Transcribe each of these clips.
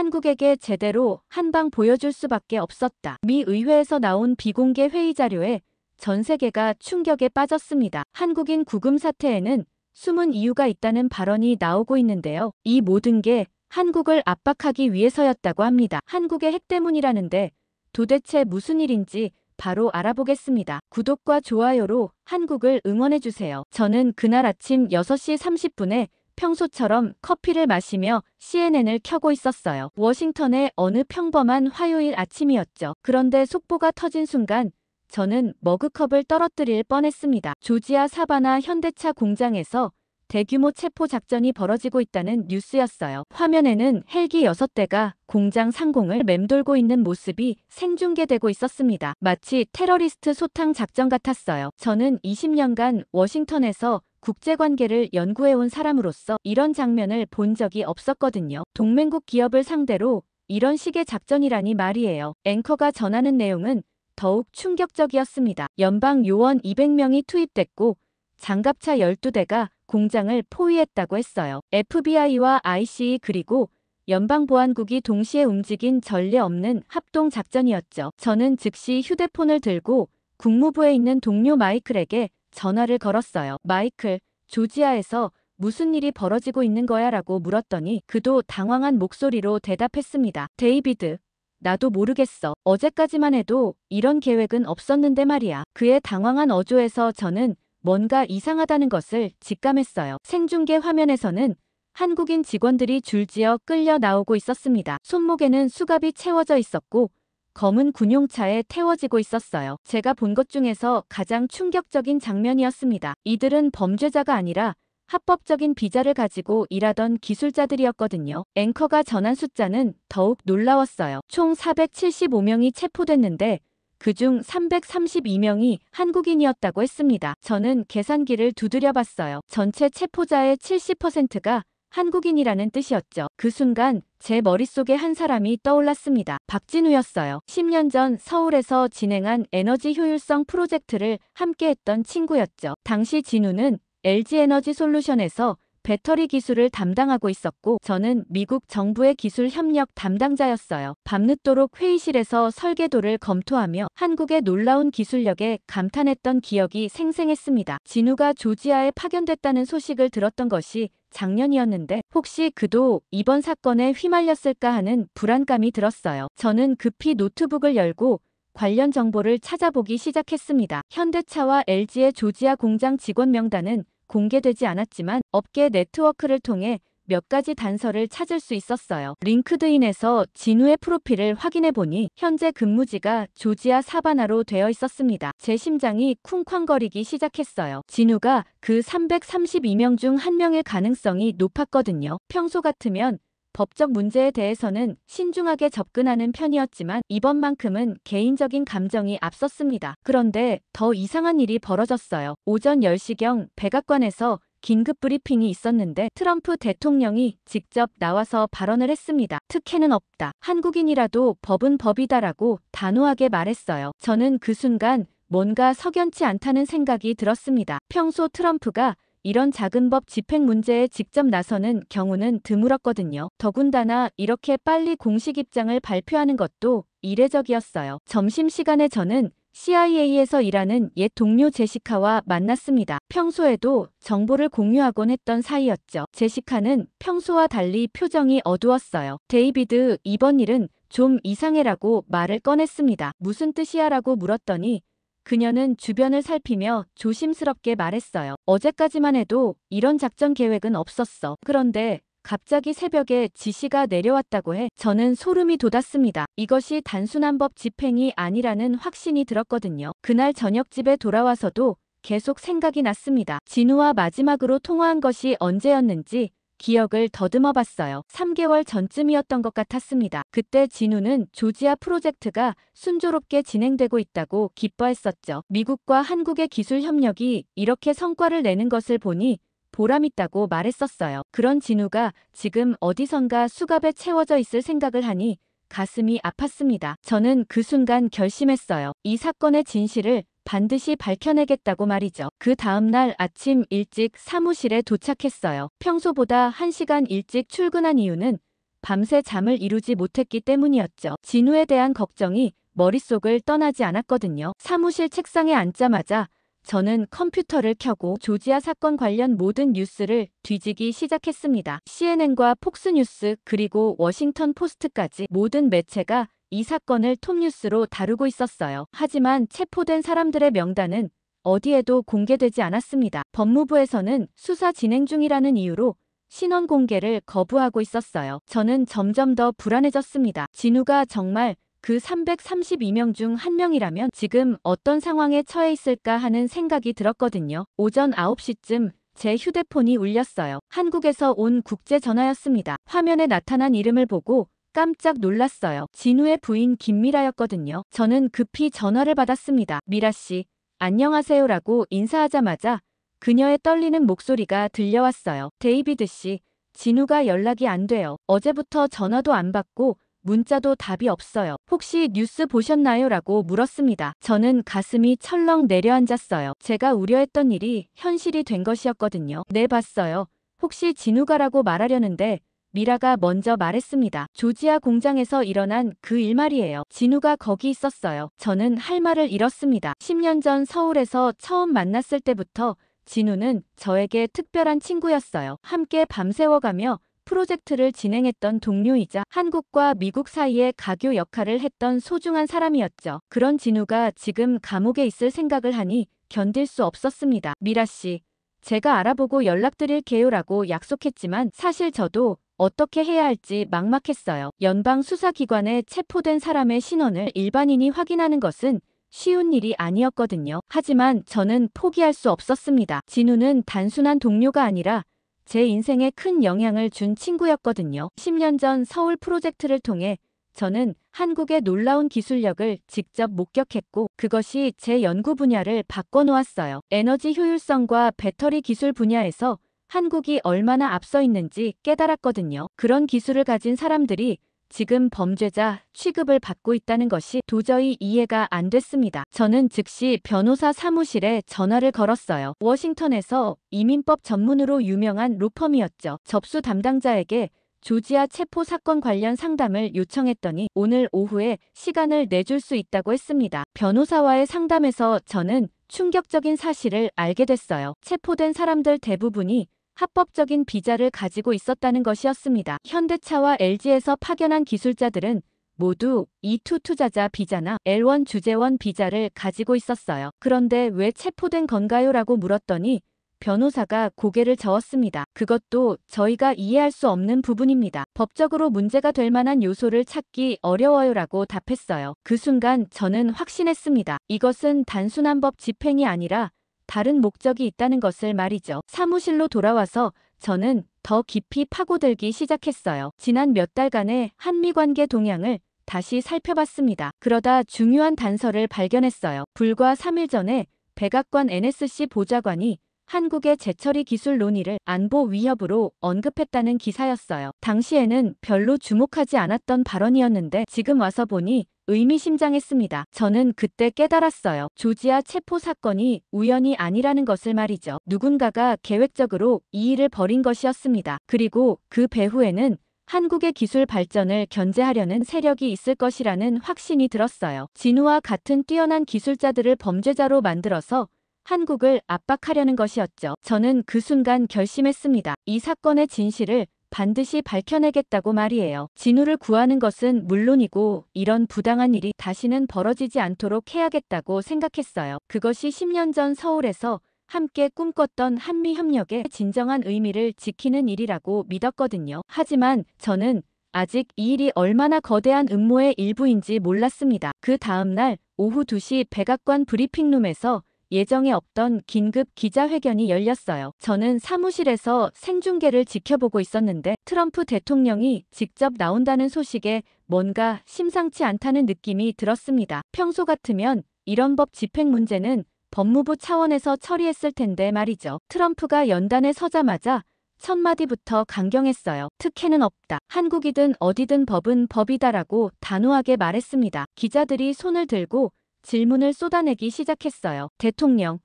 한국에게 제대로 한 방 보여줄 수밖에 없었다. 미 의회에서 나온 비공개 회의 자료에 전 세계가 충격에 빠졌습니다. 한국인 구금 사태에는 숨은 이유가 있다는 발언이 나오고 있는데요. 이 모든 게 한국을 압박하기 위해서였다고 합니다. 한국의 핵 때문이라는데 도대체 무슨 일인지 바로 알아보겠습니다. 구독과 좋아요로 한국을 응원해주세요. 저는 그날 아침 6시 30분에 평소처럼 커피를 마시며 CNN을 켜고 있었어요. 워싱턴의 어느 평범한 화요일 아침이었죠. 그런데 속보가 터진 순간 저는 머그컵을 떨어뜨릴 뻔했습니다. 조지아 사바나 현대차 공장에서 대규모 체포 작전이 벌어지고 있다는 뉴스였어요. 화면에는 헬기 6대가 공장 상공을 맴돌고 있는 모습이 생중계되고 있었습니다. 마치 테러리스트 소탕 작전 같았어요. 저는 20년간 워싱턴에서 국제관계를 연구해온 사람으로서 이런 장면을 본 적이 없었거든요. 동맹국 기업을 상대로 이런 식의 작전이라니 말이에요. 앵커가 전하는 내용은 더욱 충격적이었습니다. 연방 요원 200명이 투입됐고 장갑차 12대가 공장을 포위했다고 했어요. FBI와 ICE 그리고 연방보안국이 동시에 움직인 전례 없는 합동 작전이었죠. 저는 즉시 휴대폰을 들고 국무부에 있는 동료 마이클에게 전화를 걸었어요. 마이클, 조지아에서 무슨 일이 벌어지고 있는 거야? 라고 물었더니 그도 당황한 목소리로 대답했습니다. 데이비드, 나도 모르겠어. 어제까지만 해도 이런 계획은 없었는데 말이야. 그의 당황한 어조에서 저는 뭔가 이상하다는 것을 직감했어요. 생중계 화면에서는 한국인 직원들이 줄지어 끌려 나오고 있었습니다. 손목에는 수갑이 채워져 있었고 검은 군용차에 태워지고 있었어요. 제가 본 것 중에서 가장 충격적인 장면이었습니다. 이들은 범죄자가 아니라 합법적인 비자를 가지고 일하던 기술자들이었거든요. 앵커가 전한 숫자는 더욱 놀라웠어요. 총 475명이 체포됐는데 그중 332명이 한국인이었다고 했습니다. 저는 계산기를 두드려 봤어요. 전체 체포자의 70%가 한국인이라는 뜻이었죠. 그 순간 제 머릿속에 한 사람이 떠올랐습니다. 박진우였어요. 10년 전 서울에서 진행한 에너지 효율성 프로젝트를 함께했던 친구였죠. 당시 진우는 LG에너지 솔루션에서 배터리 기술을 담당하고 있었고 저는 미국 정부의 기술 협력 담당자였어요. 밤늦도록 회의실에서 설계도를 검토하며 한국의 놀라운 기술력에 감탄했던 기억이 생생했습니다. 진우가 조지아에 파견됐다는 소식을 들었던 것이 작년이었는데 혹시 그도 이번 사건에 휘말렸을까 하는 불안감이 들었어요. 저는 급히 노트북을 열고 관련 정보를 찾아보기 시작했습니다. 현대차와 LG의 조지아 공장 직원 명단은 공개되지 않았지만 업계 네트워크를 통해 몇 가지 단서를 찾을 수 있었어요. 링크드인에서 진우의 프로필을 확인해보니 현재 근무지가 조지아 사바나로 되어 있었습니다. 제 심장이 쿵쾅거리기 시작했어요. 진우가 그 332명 중 한 명일 가능성이 높았거든요. 평소 같으면 법적 문제에 대해서는 신중하게 접근하는 편이었지만 이번만큼은 개인적인 감정이 앞섰습니다. 그런데 더 이상한 일이 벌어졌어요. 오전 10시경 백악관에서 긴급 브리핑이 있었는데 트럼프 대통령이 직접 나와서 발언을 했습니다. 특혜는 없다. 한국인이라도 법은 법이다라고 단호하게 말했어요. 저는 그 순간 뭔가 석연치 않다는 생각이 들었습니다. 평소 트럼프가 이런 작은 법 집행 문제에 직접 나서는 경우는 드물었거든요. 더군다나 이렇게 빨리 공식 입장을 발표하는 것도 이례적이었어요. 점심시간에 저는 CIA에서 일하는 옛 동료 제시카와 만났습니다. 평소에도 정보를 공유하곤 했던 사이였죠. 제시카는 평소와 달리 표정이 어두웠어요. 데이비드, 이번 일은 좀 이상해라고 말을 꺼냈습니다. 무슨 뜻이야? 라고 물었더니 그녀는 주변을 살피며 조심스럽게 말했어요. 어제까지만 해도 이런 작전 계획은 없었어. 그런데 갑자기 새벽에 지시가 내려왔다고 해 저는 소름이 돋았습니다. 이것이 단순한 법 집행이 아니라는 확신이 들었거든요. 그날 저녁 집에 돌아와서도 계속 생각이 났습니다. 진우와 마지막으로 통화한 것이 언제였는지 기억을 더듬어 봤어요. 3개월 전쯤이었던 것 같았습니다. 그때 진우는 조지아 프로젝트가 순조롭게 진행되고 있다고 기뻐했었죠. 미국과 한국의 기술 협력이 이렇게 성과를 내는 것을 보니 보람있다고 말했었어요. 그런 진우가 지금 어디선가 수갑에 채워져 있을 생각을 하니 가슴이 아팠습니다. 저는 그 순간 결심했어요. 이 사건의 진실을 반드시 밝혀내겠다고 말이죠. 그 다음날 아침 일찍 사무실에 도착했어요. 평소보다 1시간 일찍 출근한 이유는 밤새 잠을 이루지 못했기 때문이었죠. 진우에 대한 걱정이 머릿속을 떠나지 않았거든요. 사무실 책상에 앉자마자 저는 컴퓨터를 켜고 조지아 사건 관련 모든 뉴스를 뒤지기 시작했습니다. CNN과 폭스뉴스 그리고 워싱턴 포스트까지 모든 매체가 이 사건을 톱뉴스로 다루고 있었어요. 하지만 체포된 사람들의 명단은 어디에도 공개되지 않았습니다. 법무부에서는 수사 진행 중이라는 이유로 신원 공개를 거부하고 있었어요. 저는 점점 더 불안해졌습니다. 진우가 정말 그 332명 중 한 명이라면 지금 어떤 상황에 처해 있을까 하는 생각이 들었거든요. 오전 9시쯤 제 휴대폰이 울렸어요. 한국에서 온 국제 전화였습니다. 화면에 나타난 이름을 보고 깜짝 놀랐어요. 진우의 부인 김미라였거든요. 저는 급히 전화를 받았습니다. 미라 씨, 안녕하세요라고 인사하자마자 그녀의 떨리는 목소리가 들려왔어요. 데이비드 씨, 진우가 연락이 안 돼요. 어제부터 전화도 안 받고 문자도 답이 없어요. 혹시 뉴스 보셨나요? 라고 물었습니다. 저는 가슴이 철렁 내려앉았어요. 제가 우려했던 일이 현실이 된 것이었거든요. 네, 봤어요. 혹시 진우가라고 말하려는데 미라가 먼저 말했습니다. 조지아 공장에서 일어난 그 일 말이에요. 진우가 거기 있었어요. 저는 할 말을 잃었습니다. 10년 전 서울에서 처음 만났을 때부터 진우는 저에게 특별한 친구였어요. 함께 밤새워가며 프로젝트를 진행했던 동료이자 한국과 미국 사이의 가교 역할을 했던 소중한 사람이었죠. 그런 진우가 지금 감옥에 있을 생각을 하니 견딜 수 없었습니다. 미라 씨, 제가 알아보고 연락드릴게요라고 약속했지만 사실 저도 어떻게 해야 할지 막막했어요. 연방 수사기관에 체포된 사람의 신원을 일반인이 확인하는 것은 쉬운 일이 아니었거든요. 하지만 저는 포기할 수 없었습니다. 진우는 단순한 동료가 아니라 제 인생에 큰 영향을 준 친구였거든요. 10년 전 서울 프로젝트를 통해 저는 한국의 놀라운 기술력을 직접 목격했고 그것이 제 연구 분야를 바꿔놓았어요. 에너지 효율성과 배터리 기술 분야에서 한국이 얼마나 앞서 있는지 깨달았거든요. 그런 기술을 가진 사람들이 지금 범죄자 취급을 받고 있다는 것이 도저히 이해가 안 됐습니다. 저는 즉시 변호사 사무실에 전화를 걸었어요. 워싱턴에서 이민법 전문으로 유명한 로펌이었죠. 접수 담당자에게 조지아 체포 사건 관련 상담을 요청했더니 오늘 오후에 시간을 내줄 수 있다고 했습니다. 변호사와의 상담에서 저는 충격적인 사실을 알게 됐어요. 체포된 사람들 대부분이 합법적인 비자를 가지고 있었다는 것이었습니다. 현대차와 LG에서 파견한 기술자들은 모두 E2 투자자 비자나 L1 주재원 비자를 가지고 있었어요. 그런데 왜 체포된 건가요? 라고 물었더니 변호사가 고개를 저었습니다. 그것도 저희가 이해할 수 없는 부분입니다. 법적으로 문제가 될 만한 요소를 찾기 어려워요 라고 답했어요. 그 순간 저는 확신했습니다. 이것은 단순한 법 집행이 아니라 다른 목적이 있다는 것을 말이죠. 사무실로 돌아와서 저는 더 깊이 파고들기 시작했어요. 지난 몇 달간의 한미 관계 동향을 다시 살펴봤습니다. 그러다 중요한 단서를 발견했어요. 불과 3일 전에 백악관 NSC 보좌관이 한국의 재처리 기술 논의를 안보 위협으로 언급했다는 기사였어요. 당시에는 별로 주목하지 않았던 발언이었는데 지금 와서 보니 의미심장했습니다. 저는 그때 깨달았어요. 조지아 체포 사건이 우연이 아니라는 것을 말이죠. 누군가가 계획적으로 이 일을 벌인 것이었습니다. 그리고 그 배후에는 한국의 기술 발전을 견제하려는 세력이 있을 것이라는 확신이 들었어요. 진우와 같은 뛰어난 기술자들을 범죄자로 만들어서 한국을 압박하려는 것이었죠. 저는 그 순간 결심했습니다. 이 사건의 진실을 반드시 밝혀내겠다고 말이에요. 진우를 구하는 것은 물론이고 이런 부당한 일이 다시는 벌어지지 않도록 해야겠다고 생각했어요. 그것이 10년 전 서울에서 함께 꿈꿨던 한미협력의 진정한 의미를 지키는 일이라고 믿었거든요. 하지만 저는 아직 이 일이 얼마나 거대한 음모의 일부인지 몰랐습니다. 그 다음 날 오후 2시 백악관 브리핑룸에서 예정에 없던 긴급 기자회견이 열렸어요. 저는 사무실에서 생중계를 지켜보고 있었는데 트럼프 대통령이 직접 나온다는 소식에 뭔가 심상치 않다는 느낌이 들었습니다. 평소 같으면 이런 법 집행 문제는 법무부 차원에서 처리했을 텐데 말이죠. 트럼프가 연단에 서자마자 첫 마디부터 강경했어요. 특혜는 없다. 한국이든 어디든 법은 법이다라고 단호하게 말했습니다. 기자들이 손을 들고 질문을 쏟아내기 시작했어요. 대통령,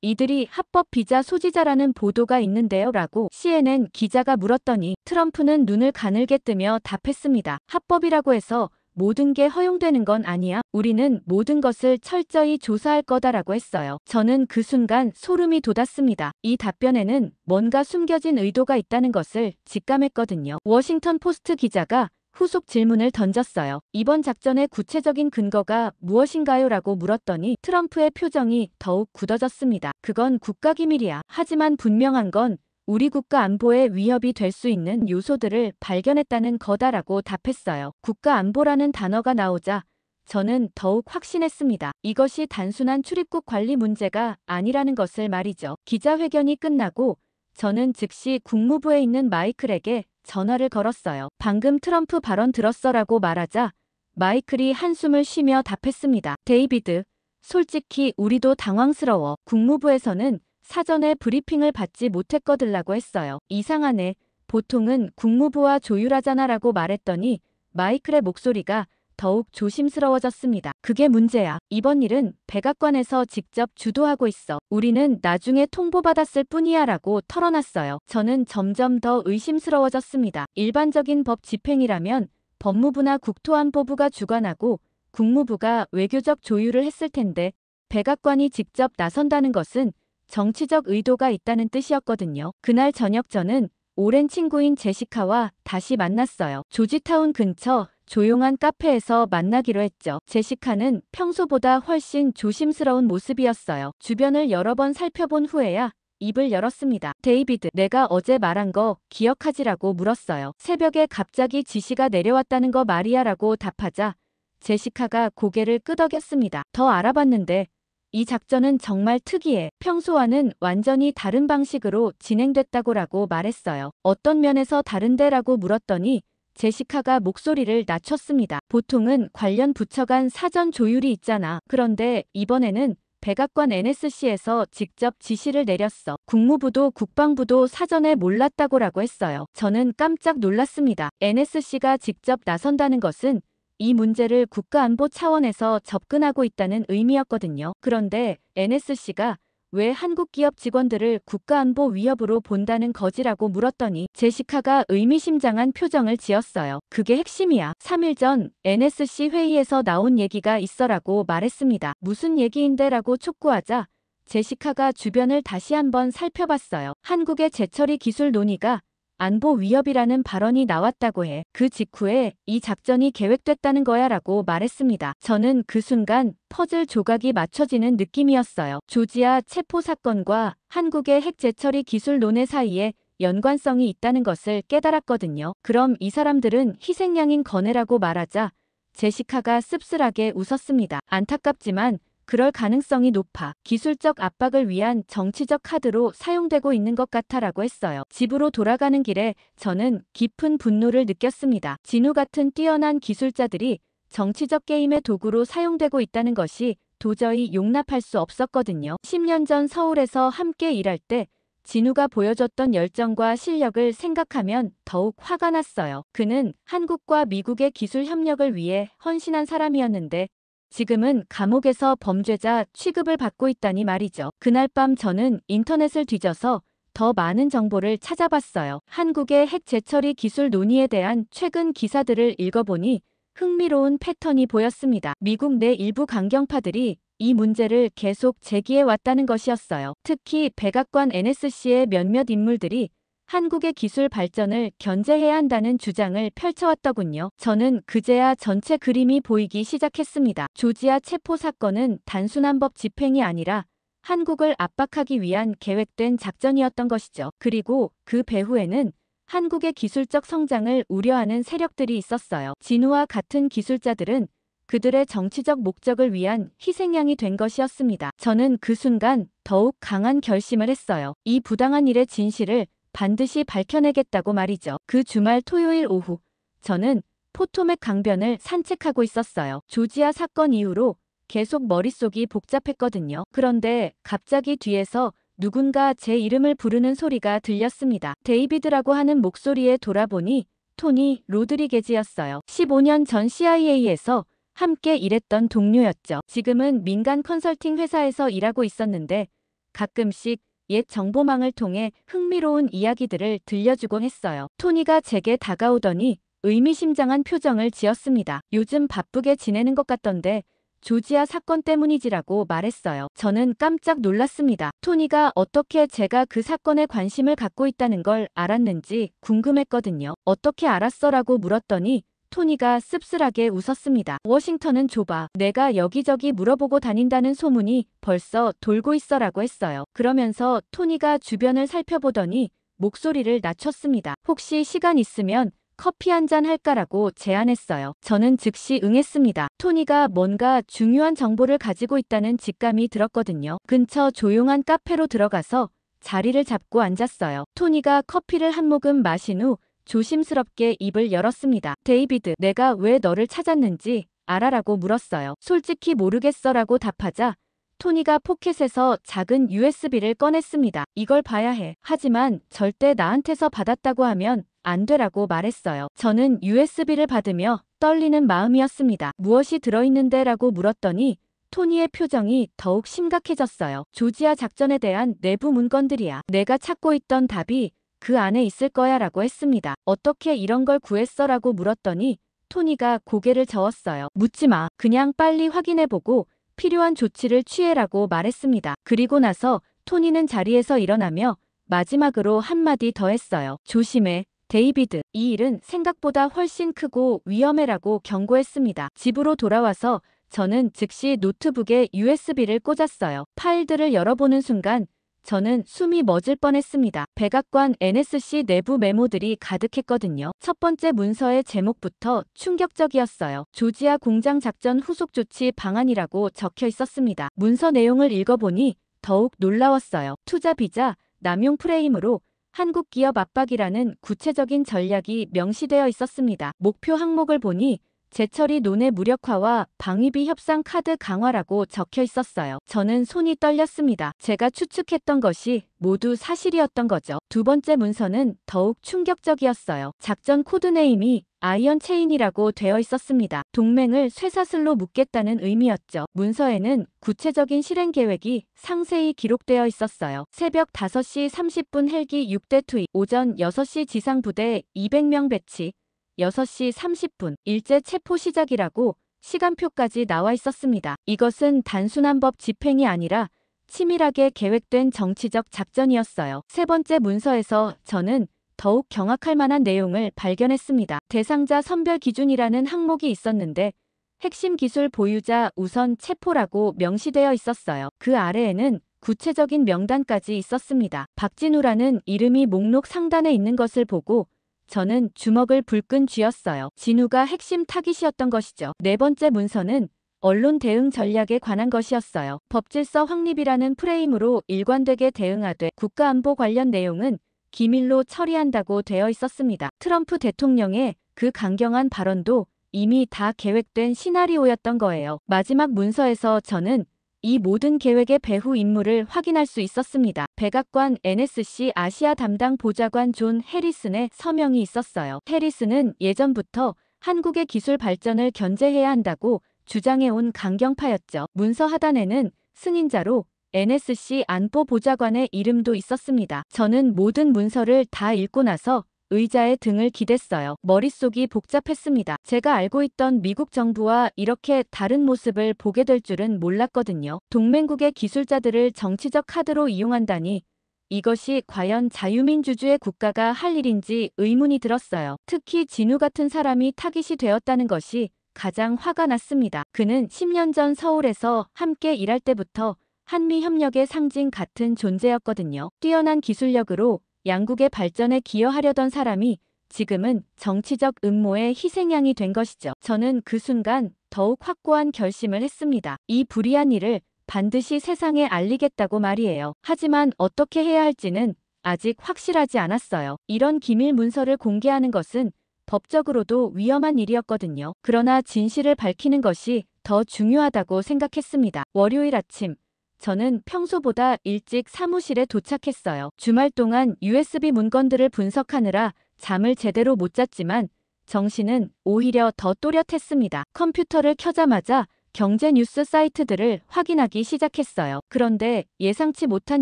이들이 합법 비자 소지자라는 보도가 있는데요 라고 CNN 기자가 물었더니 트럼프는 눈을 가늘게 뜨며 답했습니다. 합법이라고 해서 모든 게 허용되는 건 아니야. 우리는 모든 것을 철저히 조사할 거다라고 했어요. 저는 그 순간 소름이 돋았습니다. 이 답변에는 뭔가 숨겨진 의도가 있다는 것을 직감했거든요. 워싱턴 포스트 기자가 후속 질문을 던졌어요. 이번 작전의 구체적인 근거가 무엇인가요? 라고 물었더니 트럼프의 표정이 더욱 굳어졌습니다. 그건 국가기밀이야. 하지만 분명한 건 우리 국가 안보에 위협이 될 수 있는 요소들을 발견했다는 거다라고 답했어요. 국가 안보라는 단어가 나오자 저는 더욱 확신했습니다. 이것이 단순한 출입국 관리 문제가 아니라는 것을 말이죠. 기자회견이 끝나고 저는 즉시 국무부에 있는 마이클에게 전화를 걸었어요. 방금 트럼프 발언 들었어라고 말하자 마이클이 한숨을 쉬며 답했습니다. 데이비드, 솔직히 우리도 당황스러워. 국무부에서는 사전에 브리핑을 받지 못했거들라고 했어요. 이상하네. 보통은 국무부와 조율하잖아라고 말했더니 마이클의 목소리가 더욱 조심스러워졌습니다. 그게 문제야. 이번 일은 백악관에서 직접 주도하고 있어. 우리는 나중에 통보받았을 뿐이야 라고 털어놨어요. 저는 점점 더 의심스러워졌습니다. 일반적인 법 집행이라면 법무부나 국토안보부가 주관하고 국무부가 외교적 조율을 했을 텐데 백악관이 직접 나선다는 것은 정치적 의도가 있다는 뜻이었거든요. 그날 저녁 저는 오랜 친구인 제시카와 다시 만났어요. 조지타운 근처 조용한 카페에서 만나기로 했죠. 제시카는 평소보다 훨씬 조심스러운 모습이었어요. 주변을 여러 번 살펴본 후에야 입을 열었습니다. 데이비드, 내가 어제 말한 거 기억하지라고 물었어요. 새벽에 갑자기 지시가 내려왔다는 거 말이야 라고 답하자 제시카가 고개를 끄덕였습니다. 더 알아봤는데 이 작전은 정말 특이해. 평소와는 완전히 다른 방식으로 진행됐다고라고 말했어요. 어떤 면에서 다른데라고 물었더니 제시카가 목소리를 낮췄습니다. 보통은 관련 부처 간 사전 조율이 있잖아. 그런데 이번에는 백악관 NSC에서 직접 지시를 내렸어. 국무부도 국방부도 사전에 몰랐다고라고 했어요. 저는 깜짝 놀랐습니다. NSC가 직접 나선다는 것은 이 문제를 국가안보 차원에서 접근하고 있다는 의미였거든요. 그런데 NSC가 왜 한국 기업 직원들을 국가안보 위협으로 본다는 거지라고 물었더니 제시카가 의미심장한 표정을 지었어요. 그게 핵심이야. 3일 전 NSC 회의에서 나온 얘기가 있어라고 말했습니다. 무슨 얘기인데 라고 촉구하자 제시카가 주변을 다시 한번 살펴봤어요. 한국의 재처리 기술 논의가 안보 위협이라는 발언이 나왔다고 해. 그 직후에 이 작전이 계획됐다는 거야 라고 말했습니다. 저는 그 순간 퍼즐 조각이 맞춰지는 느낌이었어요. 조지아 체포 사건과 한국의 핵 재처리 기술 논의 사이에 연관성이 있다는 것을 깨달았거든요. 그럼 이 사람들은 희생양인 거네라고 말하자 제시카가 씁쓸하게 웃었습니다. 안타깝지만 그럴 가능성이 높아. 기술적 압박을 위한 정치적 카드로 사용되고 있는 것 같아라고 했어요. 집으로 돌아가는 길에 저는 깊은 분노를 느꼈습니다. 진우 같은 뛰어난 기술자들이 정치적 게임의 도구로 사용되고 있다는 것이 도저히 용납할 수 없었거든요. 10년 전 서울에서 함께 일할 때 진우가 보여줬던 열정과 실력을 생각하면 더욱 화가 났어요. 그는 한국과 미국의 기술 협력을 위해 헌신한 사람이었는데 지금은 감옥에서 범죄자 취급을 받고 있다니 말이죠. 그날 밤 저는 인터넷을 뒤져서 더 많은 정보를 찾아봤어요. 한국의 핵 재처리 기술 논의에 대한 최근 기사들을 읽어보니 흥미로운 패턴이 보였습니다. 미국 내 일부 강경파들이 이 문제를 계속 제기해왔다는 것이었어요. 특히 백악관 NSC의 몇몇 인물들이 한국의 기술 발전을 견제해야 한다는 주장을 펼쳐왔더군요. 저는 그제야 전체 그림이 보이기 시작했습니다. 조지아 체포 사건은 단순한 법 집행이 아니라 한국을 압박하기 위한 계획된 작전이었던 것이죠. 그리고 그 배후에는 한국의 기술적 성장을 우려하는 세력들이 있었어요. 진우와 같은 기술자들은 그들의 정치적 목적을 위한 희생양이 된 것이었습니다. 저는 그 순간 더욱 강한 결심을 했어요. 이 부당한 일의 진실을 반드시 밝혀내겠다고 말이죠. 그 주말 토요일 오후 저는 포토맥 강변을 산책하고 있었어요. 조지아 사건 이후로 계속 머릿속이 복잡했거든요. 그런데 갑자기 뒤에서 누군가 제 이름을 부르는 소리가 들렸습니다. 데이비드라고 하는 목소리에 돌아보니 토니 로드리게즈였어요. 15년 전 CIA에서 함께 일했던 동료였죠. 지금은 민간 컨설팅 회사에서 일하고 있었는데 가끔씩 옛 정보망을 통해 흥미로운 이야기들을 들려주곤 했어요. 토니가 제게 다가오더니 의미심장한 표정을 지었습니다. 요즘 바쁘게 지내는 것 같던데 조지아 사건 때문이지라고 말했어요. 저는 깜짝 놀랐습니다. 토니가 어떻게 제가 그 사건에 관심을 갖고 있다는 걸 알았는지 궁금했거든요. 어떻게 알았어라고 물었더니 토니가 씁쓸하게 웃었습니다. 워싱턴은 좁아. 내가 여기저기 물어보고 다닌다는 소문이 벌써 돌고 있어라고 했어요. 그러면서 토니가 주변을 살펴보더니 목소리를 낮췄습니다. 혹시 시간 있으면 커피 한 잔 할까라고 제안했어요. 저는 즉시 응했습니다. 토니가 뭔가 중요한 정보를 가지고 있다는 직감이 들었거든요. 근처 조용한 카페로 들어가서 자리를 잡고 앉았어요. 토니가 커피를 한 모금 마신 후 조심스럽게 입을 열었습니다. 데이비드, 내가 왜 너를 찾았는지 알아라고 물었어요. 솔직히 모르겠어라고 답하자 토니가 포켓에서 작은 USB를 꺼냈습니다. 이걸 봐야 해. 하지만 절대 나한테서 받았다고 하면 안 되라고 말했어요. 저는 USB를 받으며 떨리는 마음이었습니다. 무엇이 들어있는데? 라고 물었더니 토니의 표정이 더욱 심각해졌어요. 조지아 작전에 대한 내부 문건들이야. 내가 찾고 있던 답이 그 안에 있을 거야 라고 했습니다. 어떻게 이런 걸 구했어? 라고 물었더니 토니가 고개를 저었어요. 묻지 마. 그냥 빨리 확인해보고 필요한 조치를 취해라고 말했습니다. 그리고 나서 토니는 자리에서 일어나며 마지막으로 한마디 더 했어요. 조심해, 데이비드. 이 일은 생각보다 훨씬 크고 위험해라고 경고했습니다. 집으로 돌아와서 저는 즉시 노트북에 USB를 꽂았어요. 파일들을 열어보는 순간 저는 숨이 멎을 뻔했습니다. 백악관 NSC 내부 메모들이 가득했거든요. 첫 번째 문서의 제목부터 충격적이었어요. 조지아 공장 작전 후속 조치 방안이라고 적혀 있었습니다. 문서 내용을 읽어보니 더욱 놀라웠어요. 투자 비자, 남용 프레임으로 한국 기업 압박이라는 구체적인 전략이 명시되어 있었습니다. 목표 항목을 보니 재처리 논의 무력화와 방위비 협상 카드 강화라고 적혀 있었어요. 저는 손이 떨렸습니다. 제가 추측했던 것이 모두 사실이었던 거죠. 두 번째 문서는 더욱 충격적이었어요. 작전 코드네임이 아이언 체인이라고 되어 있었습니다. 동맹을 쇠사슬로 묶겠다는 의미였죠. 문서에는 구체적인 실행 계획이 상세히 기록되어 있었어요. 새벽 5시 30분 헬기 6대 투입, 오전 6시 지상부대 200명 배치, 6시 30분 일제 체포 시작이라고 시간표까지 나와 있었습니다. 이것은 단순한 법 집행이 아니라 치밀하게 계획된 정치적 작전이었어요. 세 번째 문서에서 저는 더욱 경악할 만한 내용을 발견했습니다. 대상자 선별 기준이라는 항목이 있었는데 핵심 기술 보유자 우선 체포라고 명시되어 있었어요. 그 아래에는 구체적인 명단까지 있었습니다. 박진우라는 이름이 목록 상단에 있는 것을 보고 저는 주먹을 불끈 쥐었어요. 진우가 핵심 타깃이었던 것이죠. 네 번째 문서는 언론 대응 전략에 관한 것이었어요. 법질서 확립이라는 프레임으로 일관되게 대응하되 국가안보 관련 내용은 기밀로 처리한다고 되어 있었습니다. 트럼프 대통령의 그 강경한 발언도 이미 다 계획된 시나리오였던 거예요. 마지막 문서에서 저는 이 모든 계획의 배후 임무를 확인할 수 있었습니다. 백악관 NSC 아시아 담당 보좌관 존 해리슨의 서명이 있었어요. 해리슨은 예전부터 한국의 기술 발전을 견제해야 한다고 주장해온 강경파였죠. 문서 하단에는 승인자로 NSC 안보 보좌관의 이름도 있었습니다. 저는 모든 문서를 다 읽고 나서 의자에 등을 기댔어요. 머릿속이 복잡했습니다. 제가 알고 있던 미국 정부와 이렇게 다른 모습을 보게 될 줄은 몰랐거든요. 동맹국의 기술자들을 정치적 카드로 이용한다니 이것이 과연 자유민주주의 국가가 할 일인지 의문이 들었어요. 특히 진우 같은 사람이 타깃이 되었다는 것이 가장 화가 났습니다. 그는 10년 전 서울에서 함께 일할 때부터 한미협력의 상징 같은 존재였거든요. 뛰어난 기술력으로 양국의 발전에 기여하려던 사람이 지금은 정치적 음모의 희생양이 된 것이죠. 저는 그 순간 더욱 확고한 결심을 했습니다. 이 불의한 일을 반드시 세상에 알리겠다고 말이에요. 하지만 어떻게 해야 할지는 아직 확실하지 않았어요. 이런 기밀 문서를 공개하는 것은 법적으로도 위험한 일이었거든요. 그러나 진실을 밝히는 것이 더 중요하다고 생각했습니다. 월요일 아침 저는 평소보다 일찍 사무실에 도착했어요. 주말 동안 USB 문건들을 분석하느라 잠을 제대로 못 잤지만 정신은 오히려 더 또렷했습니다. 컴퓨터를 켜자마자 경제 뉴스 사이트들을 확인하기 시작했어요. 그런데 예상치 못한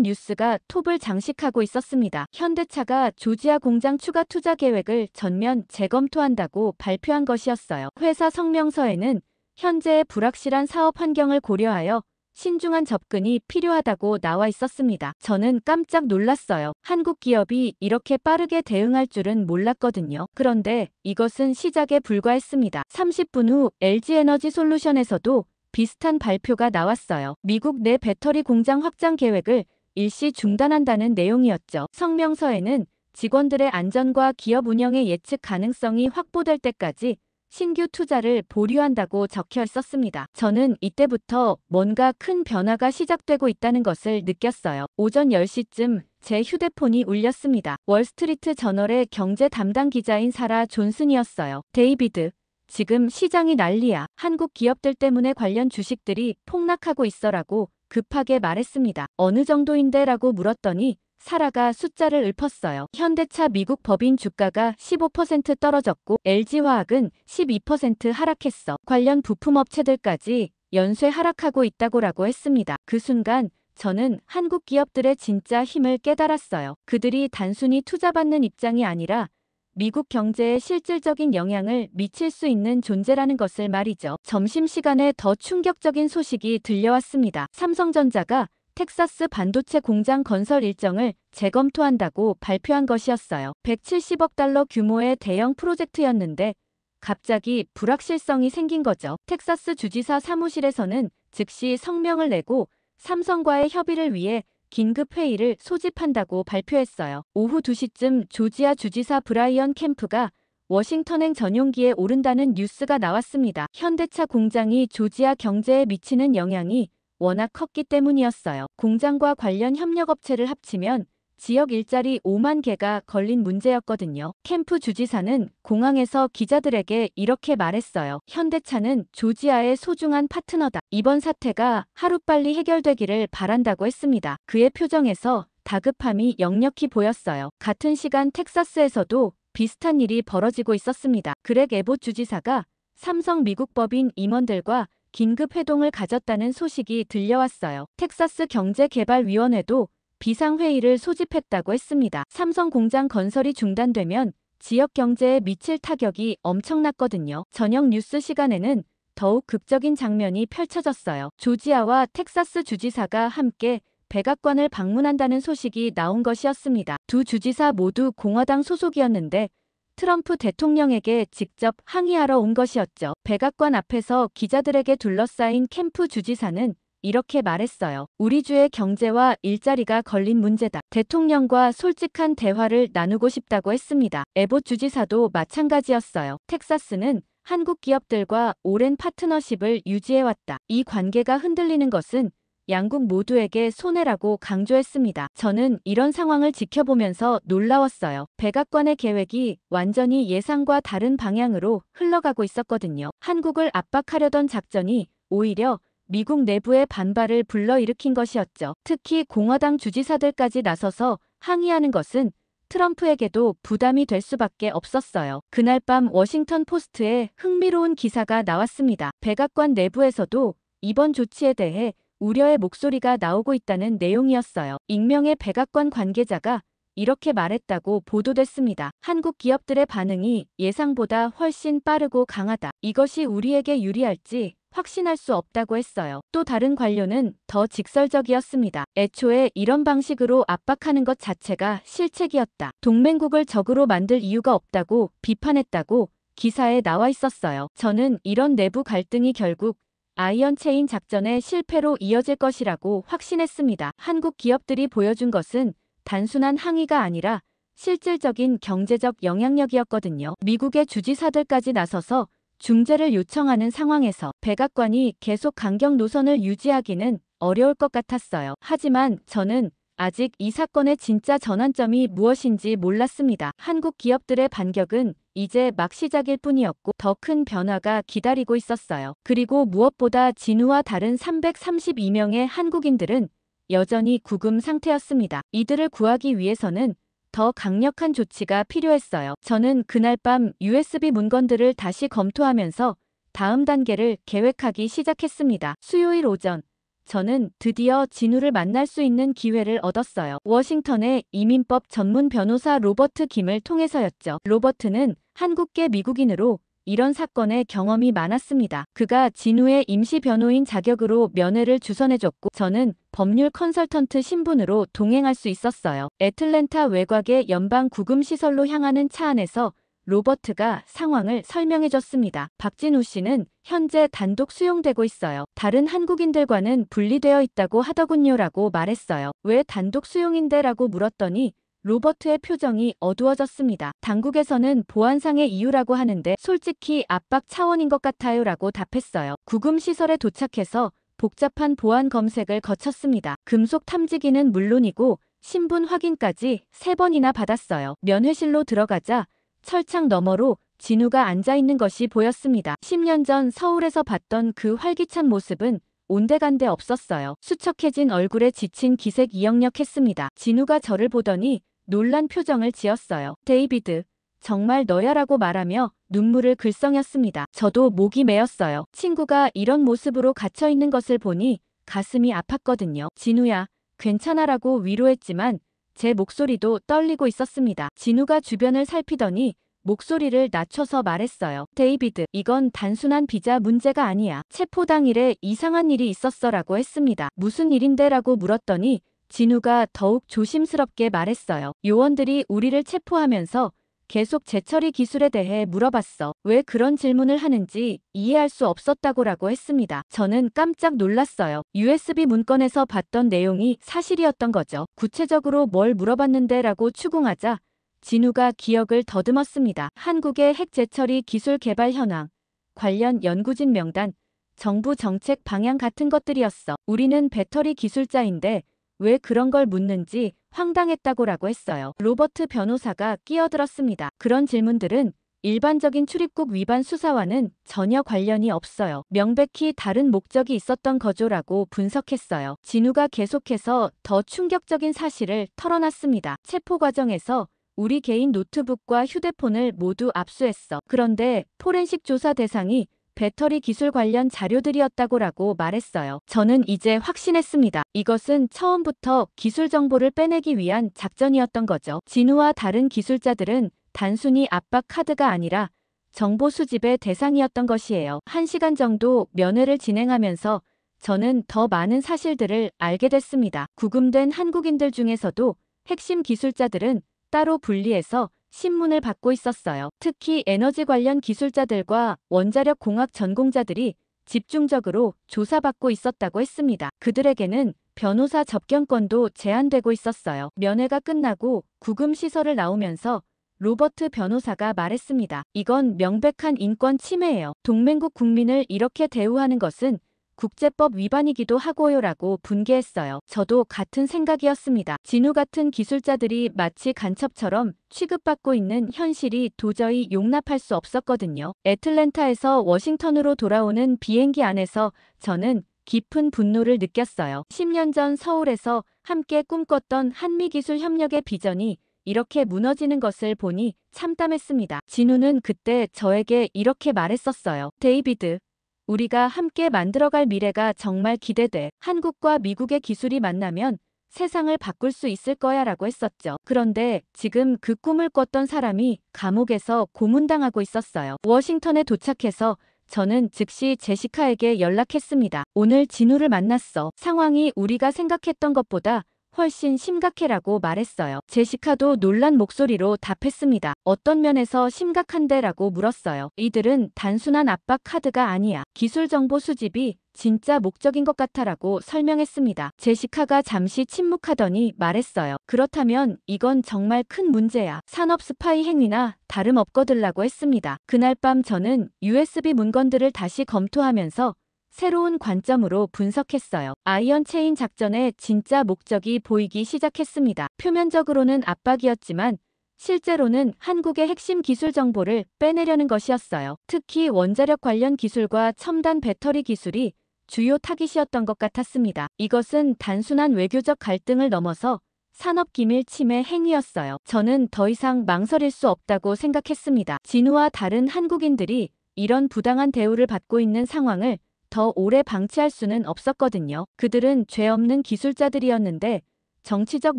뉴스가 톱을 장식하고 있었습니다. 현대차가 조지아 공장 추가 투자 계획을 전면 재검토한다고 발표한 것이었어요. 회사 성명서에는 현재의 불확실한 사업 환경을 고려하여 신중한 접근이 필요하다고 나와 있었습니다. 저는 깜짝 놀랐어요. 한국 기업이 이렇게 빠르게 대응할 줄은 몰랐거든요. 그런데 이것은 시작에 불과했습니다. 30분 후 LG에너지솔루션에서도 비슷한 발표가 나왔어요. 미국 내 배터리 공장 확장 계획을 일시 중단한다는 내용이었죠. 성명서에는 직원들의 안전과 기업 운영의 예측 가능성이 확보될 때까지 신규 투자를 보류한다고 적혀 있었습니다. 저는 이때부터 뭔가 큰 변화가 시작되고 있다는 것을 느꼈어요. 오전 10시쯤 제 휴대폰이 울렸습니다. 월스트리트 저널의 경제 담당 기자인 사라 존슨이었어요. 데이비드, 지금 시장이 난리야. 한국 기업들 때문에 관련 주식들이 폭락하고 있어라고 급하게 말했습니다. 어느 정도인데? 라고 물었더니 사라가 숫자를 읊었어요. 현대차 미국 법인 주가가 15% 떨어졌고 LG화학은 12% 하락했어. 관련 부품업체들까지 연쇄 하락하고 있다고라고 했습니다. 그 순간 저는 한국 기업들의 진짜 힘을 깨달았어요. 그들이 단순히 투자받는 입장이 아니라 미국 경제에 실질적인 영향을 미칠 수 있는 존재라는 것을 말이죠. 점심시간에 더 충격적인 소식이 들려왔습니다. 삼성전자가 텍사스 반도체 공장 건설 일정을 재검토한다고 발표한 것이었어요. 170억 달러 규모의 대형 프로젝트였는데 갑자기 불확실성이 생긴 거죠. 텍사스 주지사 사무실에서는 즉시 성명을 내고 삼성과의 협의를 위해 긴급 회의를 소집한다고 발표했어요. 오후 2시쯤 조지아 주지사 브라이언 캠프가 워싱턴행 전용기에 오른다는 뉴스가 나왔습니다. 현대차 공장이 조지아 경제에 미치는 영향이 워낙 컸기 때문이었어요. 공장과 관련 협력업체를 합치면 지역 일자리 5만 개가 걸린 문제였거든요. 캠프 주지사는 공항에서 기자들에게 이렇게 말했어요. 현대차는 조지아의 소중한 파트너다. 이번 사태가 하루빨리 해결되기를 바란다고 했습니다. 그의 표정에서 다급함이 역력히 보였어요. 같은 시간 텍사스에서도 비슷한 일이 벌어지고 있었습니다. 그렉 에봇 주지사가 삼성 미국 법인 임원들과 긴급 회동을 가졌다는 소식이 들려왔어요. 텍사스 경제개발위원회도 비상회의를 소집했다고 했습니다. 삼성 공장 건설이 중단되면 지역 경제에 미칠 타격이 엄청났거든요. 저녁 뉴스 시간에는 더욱 극적인 장면이 펼쳐졌어요. 조지아와 텍사스 주지사가 함께 백악관을 방문한다는 소식이 나온 것이었습니다. 두 주지사 모두 공화당 소속이었는데 트럼프 대통령에게 직접 항의하러 온 것이었죠. 백악관 앞에서 기자들에게 둘러싸인 캠프 주지사는 이렇게 말했어요. 우리 주의 경제와 일자리가 걸린 문제다. 대통령과 솔직한 대화를 나누고 싶다고 했습니다. 에봇 주지사도 마찬가지였어요. 텍사스는 한국 기업들과 오랜 파트너십을 유지해왔다. 이 관계가 흔들리는 것은 양국 모두에게 손해라고 강조했습니다. 저는 이런 상황을 지켜보면서 놀라웠어요. 백악관의 계획이 완전히 예상과 다른 방향으로 흘러가고 있었거든요. 한국을 압박하려던 작전이 오히려 미국 내부의 반발을 불러일으킨 것이었죠. 특히 공화당 주지사들까지 나서서 항의하는 것은 트럼프에게도 부담이 될 수밖에 없었어요. 그날 밤 워싱턴 포스트에 흥미로운 기사가 나왔습니다. 백악관 내부에서도 이번 조치에 대해 우려의 목소리가 나오고 있다는 내용이었어요. 익명의 백악관 관계자가 이렇게 말했다고 보도됐습니다. 한국 기업들의 반응이 예상보다 훨씬 빠르고 강하다. 이것이 우리에게 유리할지 확신할 수 없다고 했어요. 또 다른 관료는 더 직설적이었습니다. 애초에 이런 방식으로 압박하는 것 자체가 실책이었다. 동맹국을 적으로 만들 이유가 없다고 비판했다고 기사에 나와 있었어요. 저는 이런 내부 갈등이 결국 아이언 체인 작전의 실패로 이어질 것이라고 확신했습니다. 한국 기업들이 보여준 것은 단순한 항의가 아니라 실질적인 경제적 영향력이었거든요. 미국의 주지사들까지 나서서 중재를 요청하는 상황에서 백악관이 계속 강경 노선을 유지하기는 어려울 것 같았어요. 하지만 저는 아직 이 사건의 진짜 전환점이 무엇인지 몰랐습니다. 한국 기업들의 반격은 이제 막 시작일 뿐이었고 더 큰 변화가 기다리고 있었어요. 그리고 무엇보다 진우와 다른 332명의 한국인들은 여전히 구금 상태였습니다. 이들을 구하기 위해서는 더 강력한 조치가 필요했어요. 저는 그날 밤 USB 문건들을 다시 검토하면서 다음 단계를 계획하기 시작했습니다. 수요일 오전, 저는 드디어 진우를 만날 수 있는 기회를 얻었어요. 워싱턴의 이민법 전문 변호사 로버트 김을 통해서였죠. 로버트는 한국계 미국인으로 이런 사건에 경험이 많았습니다. 그가 진우의 임시 변호인 자격으로 면회를 주선해줬고 저는 법률 컨설턴트 신분으로 동행할 수 있었어요. 애틀랜타 외곽의 연방 구금시설로 향하는 차 안에서 로버트가 상황을 설명해줬습니다. 박진우 씨는 현재 단독 수용되고 있어요. 다른 한국인들과는 분리되어 있다고 하더군요 라고 말했어요. 왜 단독 수용인데? 라고 물었더니 로버트의 표정이 어두워졌습니다. 당국에서는 보안상의 이유라고 하는데 솔직히 압박 차원인 것 같아요 라고 답했어요. 구금시설에 도착해서 복잡한 보안 검색을 거쳤습니다. 금속 탐지기는 물론이고 신분 확인까지 3번이나 받았어요. 면회실로 들어가자 철창 너머로 진우가 앉아있는 것이 보였습니다. 10년 전 서울에서 봤던 그 활기찬 모습은 온데간데 없었어요. 수척해진 얼굴에 지친 기색 이역력했습니다. 진우가 저를 보더니 놀란 표정을 지었어요. 데이비드, 정말 너야 라고 말하며 눈물을 글썽였습니다. 저도 목이 메었어요. 친구가 이런 모습으로 갇혀있는 것을 보니 가슴이 아팠거든요. 진우야, 괜찮아 라고 위로했지만 제 목소리도 떨리고 있었습니다. 진우가 주변을 살피더니 목소리를 낮춰서 말했어요. 데이비드, 이건 단순한 비자 문제가 아니야. 체포 당일에 이상한 일이 있었어 라고 했습니다. 무슨 일인데? 라고 물었더니 진우가 더욱 조심스럽게 말했어요. 요원들이 우리를 체포하면서 계속 재처리 기술에 대해 물어봤어. 왜 그런 질문을 하는지 이해할 수 없었다고라고 했습니다. 저는 깜짝 놀랐어요. USB 문건에서 봤던 내용이 사실이었던 거죠. 구체적으로 뭘 물어봤는데? 라고 추궁하자 진우가 기억을 더듬었습니다. 한국의 핵 재처리 기술 개발 현황, 관련 연구진 명단, 정부 정책 방향 같은 것들이었어. 우리는 배터리 기술자인데 왜 그런 걸 묻는지 황당했다고라고 했어요. 로버트 변호사가 끼어들었습니다. 그런 질문들은 일반적인 출입국 위반 수사와는 전혀 관련이 없어요. 명백히 다른 목적이 있었던 거죠라고 분석했어요. 진우가 계속해서 더 충격적인 사실을 털어놨습니다. 체포 과정에서 우리 개인 노트북과 휴대폰을 모두 압수했어. 그런데 포렌식 조사 대상이 배터리 기술 관련 자료들이었다고라고 말했어요. 저는 이제 확신했습니다. 이것은 처음부터 기술 정보를 빼내기 위한 작전이었던 거죠. 진우와 다른 기술자들은 단순히 압박 카드가 아니라 정보 수집의 대상이었던 것이에요. 1시간 정도 면회를 진행하면서 저는 더 많은 사실들을 알게 됐습니다. 구금된 한국인들 중에서도 핵심 기술자들은 따로 분리해서 신문을 받고 있었어요. 특히 에너지 관련 기술자들과 원자력 공학 전공자들이 집중적으로 조사받고 있었다고 했습니다. 그들에게는 변호사 접견권도 제한되고 있었어요. 면회가 끝나고 구금시설을 나오면서 로버트 변호사가 말했습니다. 이건 명백한 인권 침해예요. 동맹국 국민을 이렇게 대우하는 것은 국제법 위반이기도 하고요라고 분개했어요. 저도 같은 생각이었습니다. 진우 같은 기술자들이 마치 간첩처럼 취급받고 있는 현실이 도저히 용납할 수 없었거든요. 애틀랜타에서 워싱턴으로 돌아오는 비행기 안에서 저는 깊은 분노를 느꼈어요. 10년 전 서울에서 함께 꿈꿨던 한미기술 협력의 비전이 이렇게 무너지는 것을 보니 참담했습니다. 진우는 그때 저에게 이렇게 말했었어요. 데이비드, 우리가 함께 만들어갈 미래가 정말 기대돼. 한국과 미국의 기술이 만나면 세상을 바꿀 수 있을 거야 라고 했었죠. 그런데 지금 그 꿈을 꿨던 사람이 감옥에서 고문당하고 있었어요. 워싱턴에 도착해서 저는 즉시 제시카에게 연락했습니다. 오늘 진우를 만났어. 상황이 우리가 생각했던 것보다 훨씬 심각해라고 말했어요. 제시카도 놀란 목소리로 답했습니다. 어떤 면에서 심각한데? 라고 물었어요. 이들은 단순한 압박 카드가 아니야. 기술 정보 수집이 진짜 목적인 것 같아라고 설명했습니다. 제시카가 잠시 침묵하더니 말했어요. 그렇다면 이건 정말 큰 문제야. 산업 스파이 행위나 다름없거들라고 했습니다. 그날 밤 저는 USB 문건들을 다시 검토하면서 새로운 관점으로 분석했어요. 아이언 체인 작전의 진짜 목적이 보이기 시작했습니다. 표면적으로는 압박이었지만 실제로는 한국의 핵심 기술 정보를 빼내려는 것이었어요. 특히 원자력 관련 기술과 첨단 배터리 기술이 주요 타깃이었던 것 같았습니다. 이것은 단순한 외교적 갈등을 넘어서 산업기밀 침해 행위였어요. 저는 더 이상 망설일 수 없다고 생각했습니다. 진우와 다른 한국인들이 이런 부당한 대우를 받고 있는 상황을 더 오래 방치할 수는 없었거든요. 그들은 죄 없는 기술자들이었는데 정치적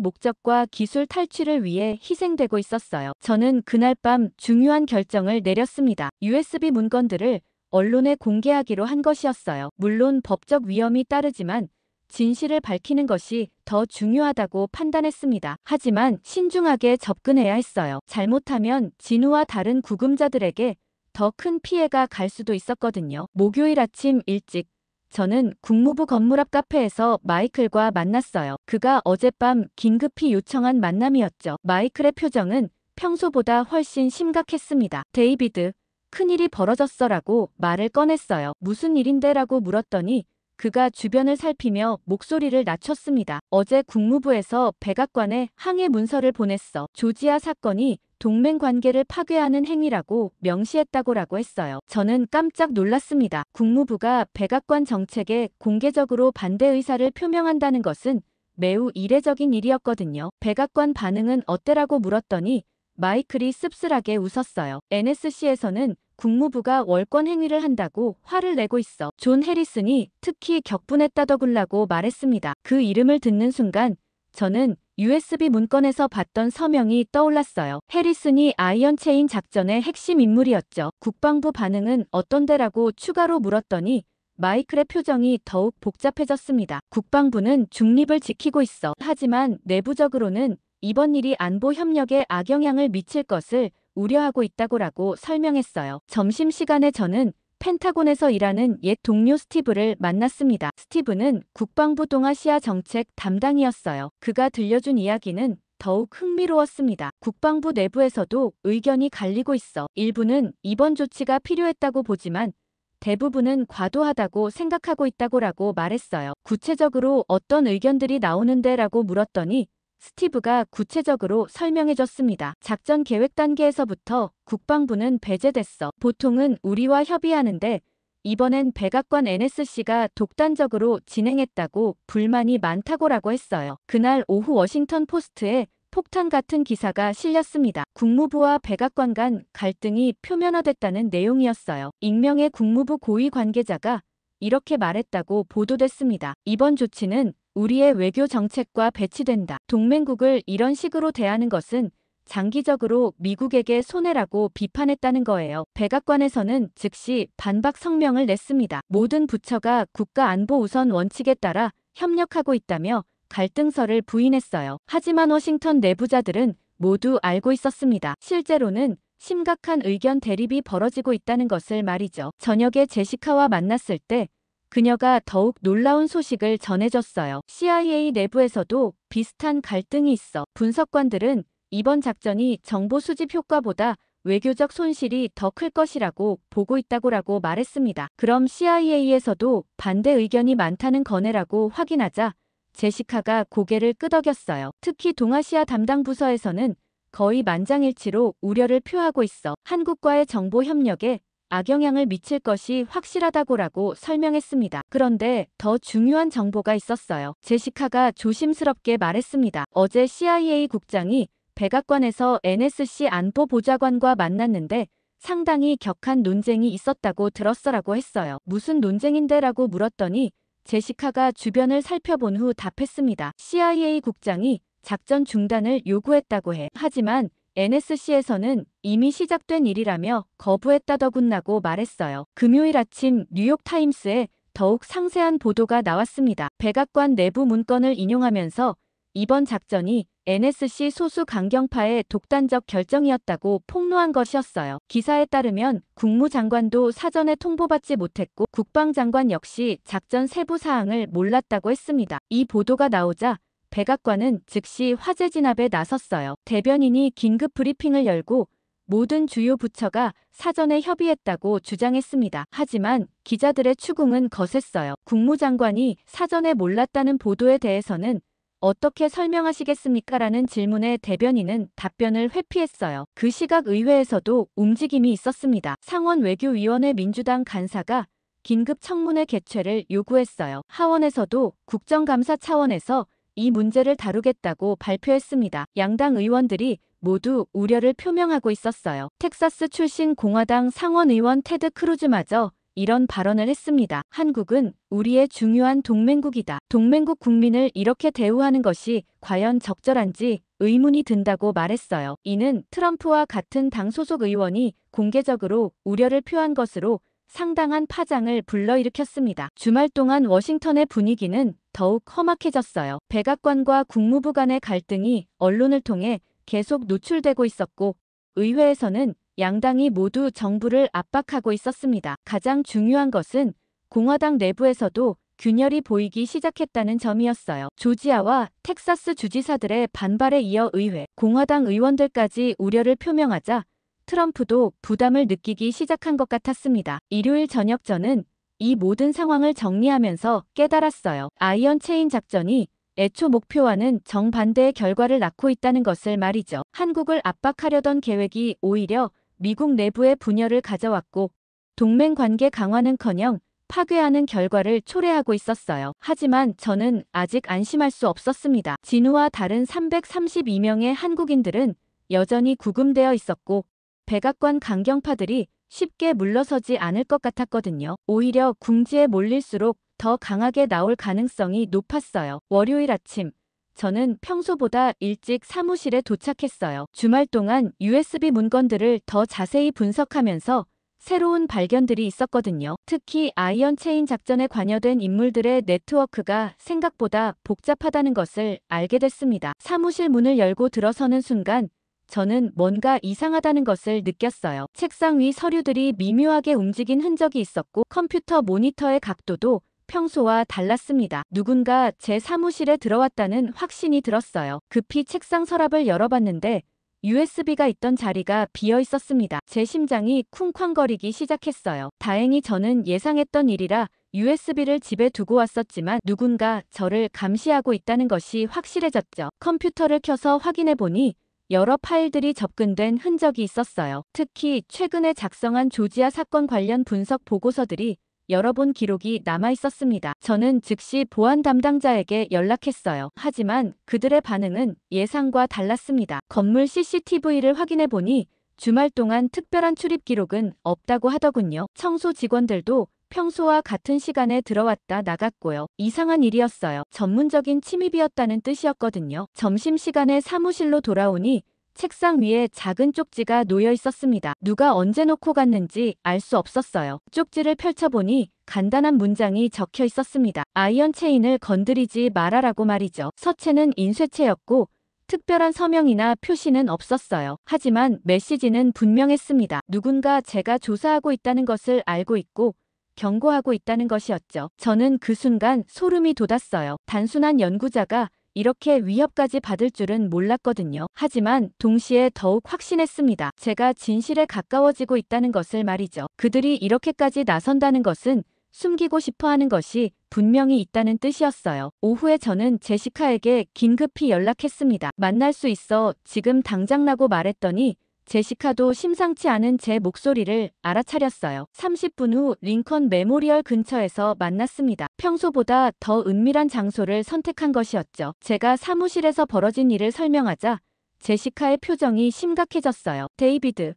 목적과 기술 탈취를 위해 희생되고 있었어요. 저는 그날 밤 중요한 결정을 내렸습니다. USB 문건들을 언론에 공개하기로 한 것이었어요. 물론 법적 위험이 따르지만 진실을 밝히는 것이 더 중요하다고 판단했습니다. 하지만 신중하게 접근해야 했어요. 잘못하면 진우와 다른 구금자들에게 더 큰 피해가 갈 수도 있었거든요. 목요일 아침 일찍 저는 국무부 건물 앞 카페에서 마이클과 만났어요. 그가 어젯밤 긴급히 요청한 만남이었죠. 마이클의 표정은 평소보다 훨씬 심각했습니다. 데이비드, 큰일이 벌어졌어라고 말을 꺼냈어요. 무슨 일인데라고 물었더니 그가 주변을 살피며 목소리를 낮췄습니다. 어제 국무부에서 백악관에 항해 문서를 보냈어. 조지아 사건이 동맹 관계를 파괴하는 행위라고 명시했다고라고 했어요. 저는 깜짝 놀랐습니다. 국무부가 백악관 정책에 공개적으로 반대 의사를 표명한다는 것은 매우 이례적인 일이었거든요. 백악관 반응은 어때라고 물었더니 마이클이 씁쓸하게 웃었어요. NSC에서는 국무부가 월권 행위를 한다고 화를 내고 있어. 존 해리슨이 특히 격분했다더군라고 말했습니다. 그 이름을 듣는 순간 저는 USB 문건에서 봤던 서명이 떠올랐어요. 해리슨이 아이언체인 작전의 핵심 인물이었죠. 국방부 반응은 어떤데라고 추가로 물었더니 마이클의 표정이 더욱 복잡해졌습니다. 국방부는 중립을 지키고 있어. 하지만 내부적으로는 이번 일이 안보 협력에 악영향을 미칠 것을 우려하고 있다고라고 설명했어요. 점심시간에 저는 펜타곤에서 일하는 옛 동료 스티브를 만났습니다. 스티브는 국방부 동아시아 정책 담당이었어요. 그가 들려준 이야기는 더욱 흥미로웠습니다. 국방부 내부에서도 의견이 갈리고 있어. 일부는 이번 조치가 필요했다고 보지만 대부분은 과도하다고 생각하고 있다고라고 말했어요. 구체적으로 어떤 의견들이 나오는데라고 물었더니 스티브가 구체적으로 설명해줬습니다. 작전 계획 단계에서부터 국방부는 배제됐어. 보통은 우리와 협의하는데 이번엔 백악관 NSC가 독단적으로 진행했다고 불만이 많다고라고 했어요. 그날 오후 워싱턴 포스트에 폭탄 같은 기사가 실렸습니다. 국무부와 백악관 간 갈등이 표면화됐다는 내용이었어요. 익명의 국무부 고위 관계자가 이렇게 말했다고 보도됐습니다. 이번 조치는 우리의 외교 정책과 배치된다. 동맹국을 이런 식으로 대하는 것은 장기적으로 미국에게 손해라고 비판했다는 거예요. 백악관에서는 즉시 반박 성명을 냈습니다. 모든 부처가 국가안보 우선 원칙에 따라 협력하고 있다며 갈등설을 부인했어요. 하지만 워싱턴 내부자들은 모두 알고 있었습니다. 실제로는 심각한 의견 대립이 벌어지고 있다는 것을 말이죠. 저녁에 제시카와 만났을 때 그녀가 더욱 놀라운 소식을 전해줬어요. CIA 내부에서도 비슷한 갈등이 있어. 분석관들은 이번 작전이 정보 수집 효과보다 외교적 손실이 더 클 것이라고 보고 있다고라고 말했습니다. 그럼 CIA에서도 반대 의견이 많다는 거네라고 확인하자 제시카가 고개를 끄덕였어요. 특히 동아시아 담당 부서에서는 거의 만장일치로 우려를 표하고 있어. 한국과의 정보 협력에 악영향을 미칠 것이 확실하다고라고 설명했습니다. 그런데 더 중요한 정보가 있었어요. 제시카가 조심스럽게 말했습니다. 어제 CIA 국장이 백악관에서 NSC 안보보좌관과 만났는데 상당히 격한 논쟁이 있었다고 들었어라고 했어요. 무슨 논쟁인데라고 물었더니 제시카가 주변을 살펴본 후 답했습니다. CIA 국장이 작전 중단을 요구했다고 해. 하지만 NSC에서는 이미 시작된 일이라며 거부했다더군라고 말했어요. 금요일 아침 뉴욕타임스에 더욱 상세한 보도가 나왔습니다. 백악관 내부 문건을 인용하면서 이번 작전이 NSC 소수 강경파의 독단적 결정이었다고 폭로한 것이었어요. 기사에 따르면 국무장관도 사전에 통보받지 못했고 국방장관 역시 작전 세부 사항을 몰랐다고 했습니다. 이 보도가 나오자 백악관은 즉시 화재 진압에 나섰어요. 대변인이 긴급 브리핑을 열고 모든 주요 부처가 사전에 협의했다고 주장했습니다. 하지만 기자들의 추궁은 거셌어요. 국무장관이 사전에 몰랐다는 보도에 대해서는 어떻게 설명하시겠습니까? 라는 질문에 대변인은 답변을 회피했어요. 그 시각 의회에서도 움직임이 있었습니다. 상원외교위원회 민주당 간사가 긴급 청문회 개최를 요구했어요. 하원에서도 국정감사 차원에서 이 문제를 다루겠다고 발표했습니다. 양당 의원들이 모두 우려를 표명하고 있었어요. 텍사스 출신 공화당 상원의원 테드 크루즈마저 이런 발언을 했습니다. 한국은 우리의 중요한 동맹국이다. 동맹국 국민을 이렇게 대우하는 것이 과연 적절한지 의문이 든다고 말했어요. 이는 트럼프와 같은 당 소속 의원이 공개적으로 우려를 표한 것으로 상당한 파장을 불러일으켰습니다. 주말 동안 워싱턴의 분위기는 더욱 험악해졌어요. 백악관과 국무부 간의 갈등이 언론을 통해 계속 노출되고 있었고, 의회에서는 양당이 모두 정부를 압박하고 있었습니다. 가장 중요한 것은 공화당 내부에서도 균열이 보이기 시작했다는 점이었어요. 조지아와 텍사스 주지사들의 반발에 이어 의회, 공화당 의원들까지 우려를 표명하자 트럼프도 부담을 느끼기 시작한 것 같았습니다. 일요일 저녁 저는 이 모든 상황을 정리하면서 깨달았어요. 아이언 체인 작전이 애초 목표와는 정반대의 결과를 낳고 있다는 것을 말이죠. 한국을 압박하려던 계획이 오히려 미국 내부의 분열을 가져왔고, 동맹 관계 강화는커녕 파괴하는 결과를 초래하고 있었어요. 하지만 저는 아직 안심할 수 없었습니다. 진우와 다른 332명의 한국인들은 여전히 구금되어 있었고, 백악관 강경파들이 쉽게 물러서지 않을 것 같았거든요. 오히려 궁지에 몰릴수록 더 강하게 나올 가능성이 높았어요. 월요일 아침, 저는 평소보다 일찍 사무실에 도착했어요. 주말 동안 USB 문건들을 더 자세히 분석하면서 새로운 발견들이 있었거든요. 특히 아이언 체인 작전에 관여된 인물들의 네트워크가 생각보다 복잡하다는 것을 알게 됐습니다. 사무실 문을 열고 들어서는 순간 저는 뭔가 이상하다는 것을 느꼈어요. 책상 위 서류들이 미묘하게 움직인 흔적이 있었고, 컴퓨터 모니터의 각도도 평소와 달랐습니다. 누군가 제 사무실에 들어왔다는 확신이 들었어요. 급히 책상 서랍을 열어봤는데 USB가 있던 자리가 비어 있었습니다. 제 심장이 쿵쾅거리기 시작했어요. 다행히 저는 예상했던 일이라 USB를 집에 두고 왔었지만 누군가 저를 감시하고 있다는 것이 확실해졌죠. 컴퓨터를 켜서 확인해보니 여러 파일들이 접근된 흔적이 있었어요. 특히 최근에 작성한 조지아 사건 관련 분석 보고서들이 여러 본 기록이 남아 있었습니다. 저는 즉시 보안 담당자에게 연락했어요. 하지만 그들의 반응은 예상과 달랐습니다. 건물 CCTV를 확인해 보니 주말 동안 특별한 출입 기록은 없다고 하더군요. 청소 직원들도 평소와 같은 시간에 들어왔다 나갔고요. 이상한 일이었어요. 전문적인 침입이었다는 뜻이었거든요. 점심시간에 사무실로 돌아오니 책상 위에 작은 쪽지가 놓여 있었습니다. 누가 언제 놓고 갔는지 알 수 없었어요. 쪽지를 펼쳐보니 간단한 문장이 적혀 있었습니다. 아이언 체인을 건드리지 말아라고 말이죠. 서체는 인쇄체였고 특별한 서명이나 표시는 없었어요. 하지만 메시지는 분명했습니다. 누군가 제가 조사하고 있다는 것을 알고 있고 경고하고 있다는 것이었죠. 저는 그 순간 소름이 돋았어요. 단순한 연구자가 이렇게 위협까지 받을 줄은 몰랐거든요. 하지만 동시에 더욱 확신했습니다. 제가 진실에 가까워지고 있다는 것을 말이죠. 그들이 이렇게까지 나선다는 것은 숨기고 싶어 하는 것이 분명히 있다는 뜻이었어요. 오후에 저는 제시카에게 긴급히 연락했습니다. 만날 수 있어 지금 당장라고 말했더니 제시카도 심상치 않은 제 목소리를 알아차렸어요. 30분 후 링컨 메모리얼 근처에서 만났습니다. 평소보다 더 은밀한 장소를 선택한 것이었죠. 제가 사무실에서 벌어진 일을 설명하자 제시카의 표정이 심각해졌어요. 데이비드,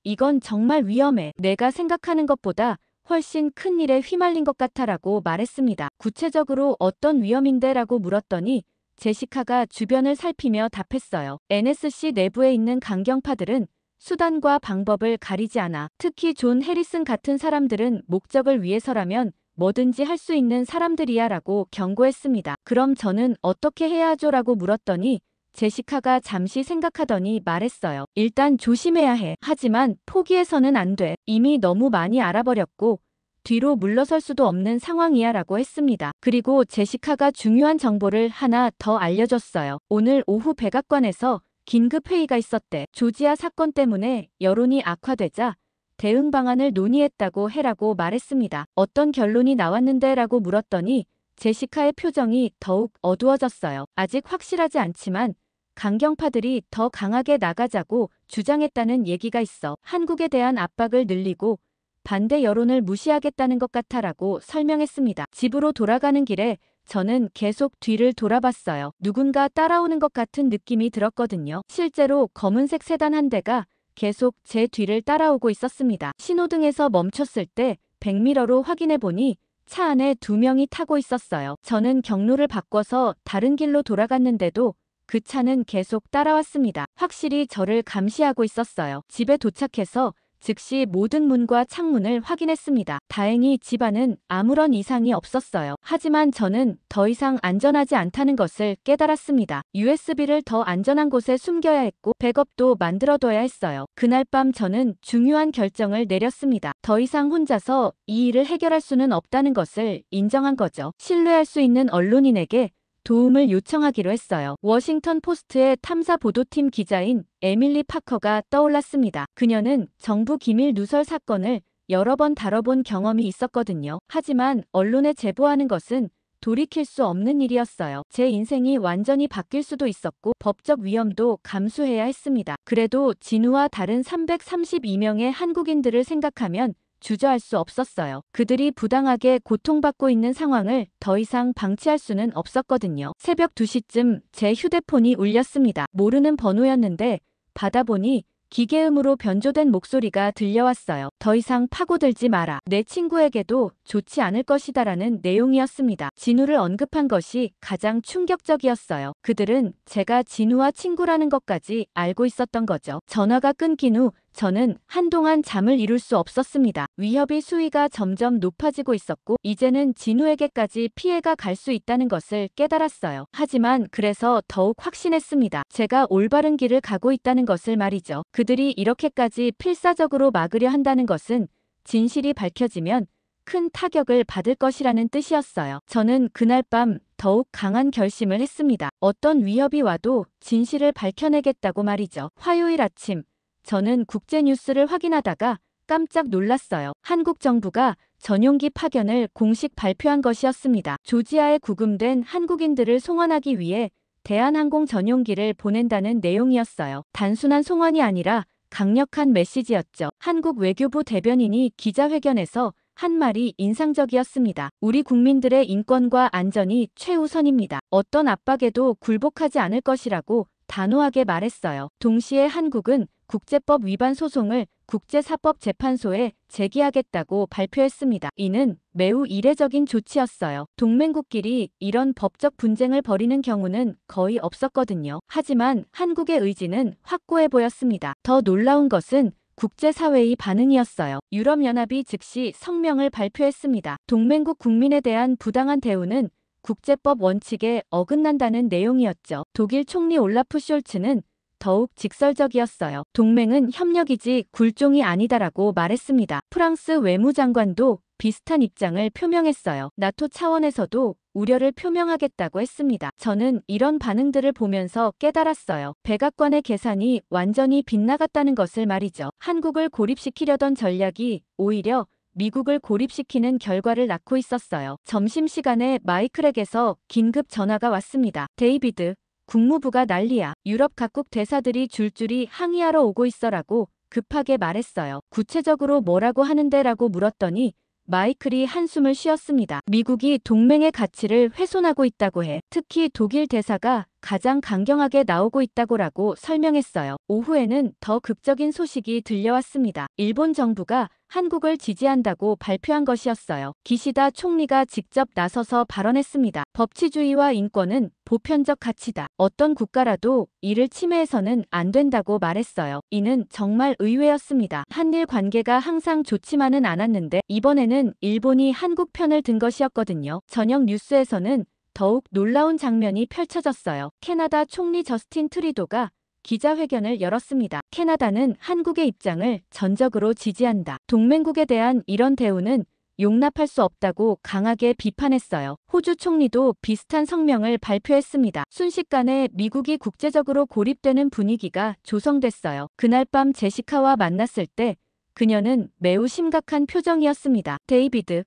이건 정말 위험해. 내가 생각하는 것보다 훨씬 큰 일에 휘말린 것 같아라고 말했습니다. 구체적으로 어떤 위험인데? 라고 물었더니 제시카가 주변을 살피며 답했어요. NSC 내부에 있는 강경파들은 수단과 방법을 가리지 않아. 특히 존 해리슨 같은 사람들은 목적을 위해서라면 뭐든지 할 수 있는 사람들이야 라고 경고했습니다. 그럼 저는 어떻게 해야 하죠? 라고 물었더니 제시카가 잠시 생각하더니 말했어요. 일단 조심해야 해. 하지만 포기해서는 안 돼. 이미 너무 많이 알아버렸고 뒤로 물러설 수도 없는 상황이야 라고 했습니다. 그리고 제시카가 중요한 정보를 하나 더 알려줬어요. 오늘 오후 백악관에서 긴급 회의가 있었대. 조지아 사건 때문에 여론이 악화되자 대응 방안을 논의했다고 해라고 말했습니다. 어떤 결론이 나왔는데? 라고 물었더니 제시카의 표정이 더욱 어두워졌어요. 아직 확실하지 않지만 강경파들이 더 강하게 나가자고 주장했다는 얘기가 있어. 한국에 대한 압박을 늘리고 반대 여론을 무시하겠다는 것 같아라고 설명했습니다. 집으로 돌아가는 길에 저는 계속 뒤를 돌아봤어요. 누군가 따라오는 것 같은 느낌이 들었거든요. 실제로 검은색 세단 한 대가 계속 제 뒤를 따라오고 있었습니다. 신호등에서 멈췄을 때 백미러로 확인해 보니 차 안에 2명이 타고 있었어요. 저는 경로를 바꿔서 다른 길로 돌아갔는데도 그 차는 계속 따라왔습니다. 확실히 저를 감시하고 있었어요. 집에 도착해서 즉시 모든 문과 창문을 확인했습니다. 다행히 집 안은 아무런 이상이 없었어요. 하지만 저는 더 이상 안전하지 않다는 것을 깨달았습니다. USB를 더 안전한 곳에 숨겨야 했고 백업도 만들어둬야 했어요. 그날 밤 저는 중요한 결정을 내렸습니다. 더 이상 혼자서 이 일을 해결할 수는 없다는 것을 인정한 거죠. 신뢰할 수 있는 언론인에게 도움을 요청하기로 했어요. 워싱턴 포스트의 탐사 보도팀 기자인 에밀리 파커가 떠올랐습니다. 그녀는 정부 기밀 누설 사건을 여러 번 다뤄본 경험이 있었거든요. 하지만 언론에 제보하는 것은 돌이킬 수 없는 일이었어요. 제 인생이 완전히 바뀔 수도 있었고 법적 위험도 감수해야 했습니다. 그래도 진우와 다른 332명의 한국인들을 생각하면 주저할 수 없었어요. 그들이 부당하게 고통받고 있는 상황을 더 이상 방치할 수는 없었거든요. 새벽 2시쯤 제 휴대폰이 울렸습니다. 모르는 번호였는데 받아보니 기계음으로 변조된 목소리가 들려왔어요. 더 이상 파고들지 마라. 내 친구에게도 좋지 않을 것이다라는 내용이었습니다. 진우를 언급한 것이 가장 충격적이었어요. 그들은 제가 진우와 친구라는 것까지 알고 있었던 거죠. 전화가 끊긴 후 저는 한동안 잠을 이룰 수 없었습니다. 위협의 수위가 점점 높아지고 있었고 이제는 진우에게까지 피해가 갈 수 있다는 것을 깨달았어요. 하지만 그래서 더욱 확신했습니다. 제가 올바른 길을 가고 있다는 것을 말이죠. 그들이 이렇게까지 필사적으로 막으려 한다는 것은 진실이 밝혀지면 큰 타격을 받을 것이라는 뜻이었어요. 저는 그날 밤 더욱 강한 결심을 했습니다. 어떤 위협이 와도 진실을 밝혀내겠다고 말이죠. 화요일 아침 저는 국제뉴스를 확인하다가 깜짝 놀랐어요. 한국 정부가 전용기 파견을 공식 발표한 것이었습니다. 조지아에 구금된 한국인들을 송환하기 위해 대한항공 전용기를 보낸다는 내용이었어요. 단순한 송환이 아니라 강력한 메시지였죠. 한국 외교부 대변인이 기자회견에서 한 말이 인상적이었습니다. 우리 국민들의 인권과 안전이 최우선입니다. 어떤 압박에도 굴복하지 않을 것이라고 단호하게 말했어요. 동시에 한국은 국제법 위반 소송을 국제사법재판소에 제기하겠다고 발표했습니다. 이는 매우 이례적인 조치였어요. 동맹국끼리 이런 법적 분쟁을 벌이는 경우는 거의 없었거든요. 하지만 한국의 의지는 확고해 보였습니다. 더 놀라운 것은 국제사회의 반응이었어요. 유럽연합이 즉시 성명을 발표했습니다. 동맹국 국민에 대한 부당한 대우는 국제법 원칙에 어긋난다는 내용이었죠. 독일 총리 올라프 숄츠는 더욱 직설적이었어요. 동맹은 협력이지 굴종이 아니다라고 말했습니다. 프랑스 외무장관도 비슷한 입장을 표명했어요. 나토 차원에서도 우려를 표명하겠다고 했습니다. 저는 이런 반응들을 보면서 깨달았어요. 백악관의 계산이 완전히 빗나갔다는 것을 말이죠. 한국을 고립시키려던 전략이 오히려 미국을 고립시키는 결과를 낳고 있었어요. 점심시간에 마이클에게서 긴급 전화가 왔습니다. 데이비드, 국무부가 난리야. 유럽 각국 대사들이 줄줄이 항의하러 오고 있어라고 급하게 말했어요. 구체적으로 뭐라고 하는데 라고 물었더니 마이클이 한숨을 쉬었습니다. 미국이 동맹의 가치를 훼손하고 있다고 해. 특히 독일 대사가 가장 강경하게 나오고 있다고라고 설명했어요. 오후에는 더 극적인 소식이 들려왔습니다. 일본 정부가 한국을 지지한다고 발표한 것이었어요. 기시다 총리가 직접 나서서 발언했습니다. 법치주의와 인권은 보편적 가치다. 어떤 국가라도 이를 침해해서는 안 된다고 말했어요. 이는 정말 의외였습니다. 한일 관계가 항상 좋지만은 않았는데 이번에는 일본이 한국 편을 든 것이었거든요. 저녁 뉴스에서는 더욱 놀라운 장면이 펼쳐졌어요. 캐나다 총리 저스틴 트리도가 기자회견을 열었습니다. 캐나다는 한국의 입장을 전적으로 지지한다. 동맹국에 대한 이런 대우는 용납할 수 없다고 강하게 비판했어요. 호주 총리도 비슷한 성명을 발표했습니다. 순식간에 미국이 국제적으로 고립되는 분위기가 조성됐어요. 그날 밤 제시카와 만났을 때 그녀는 매우 심각한 표정이었습니다. 데이비드,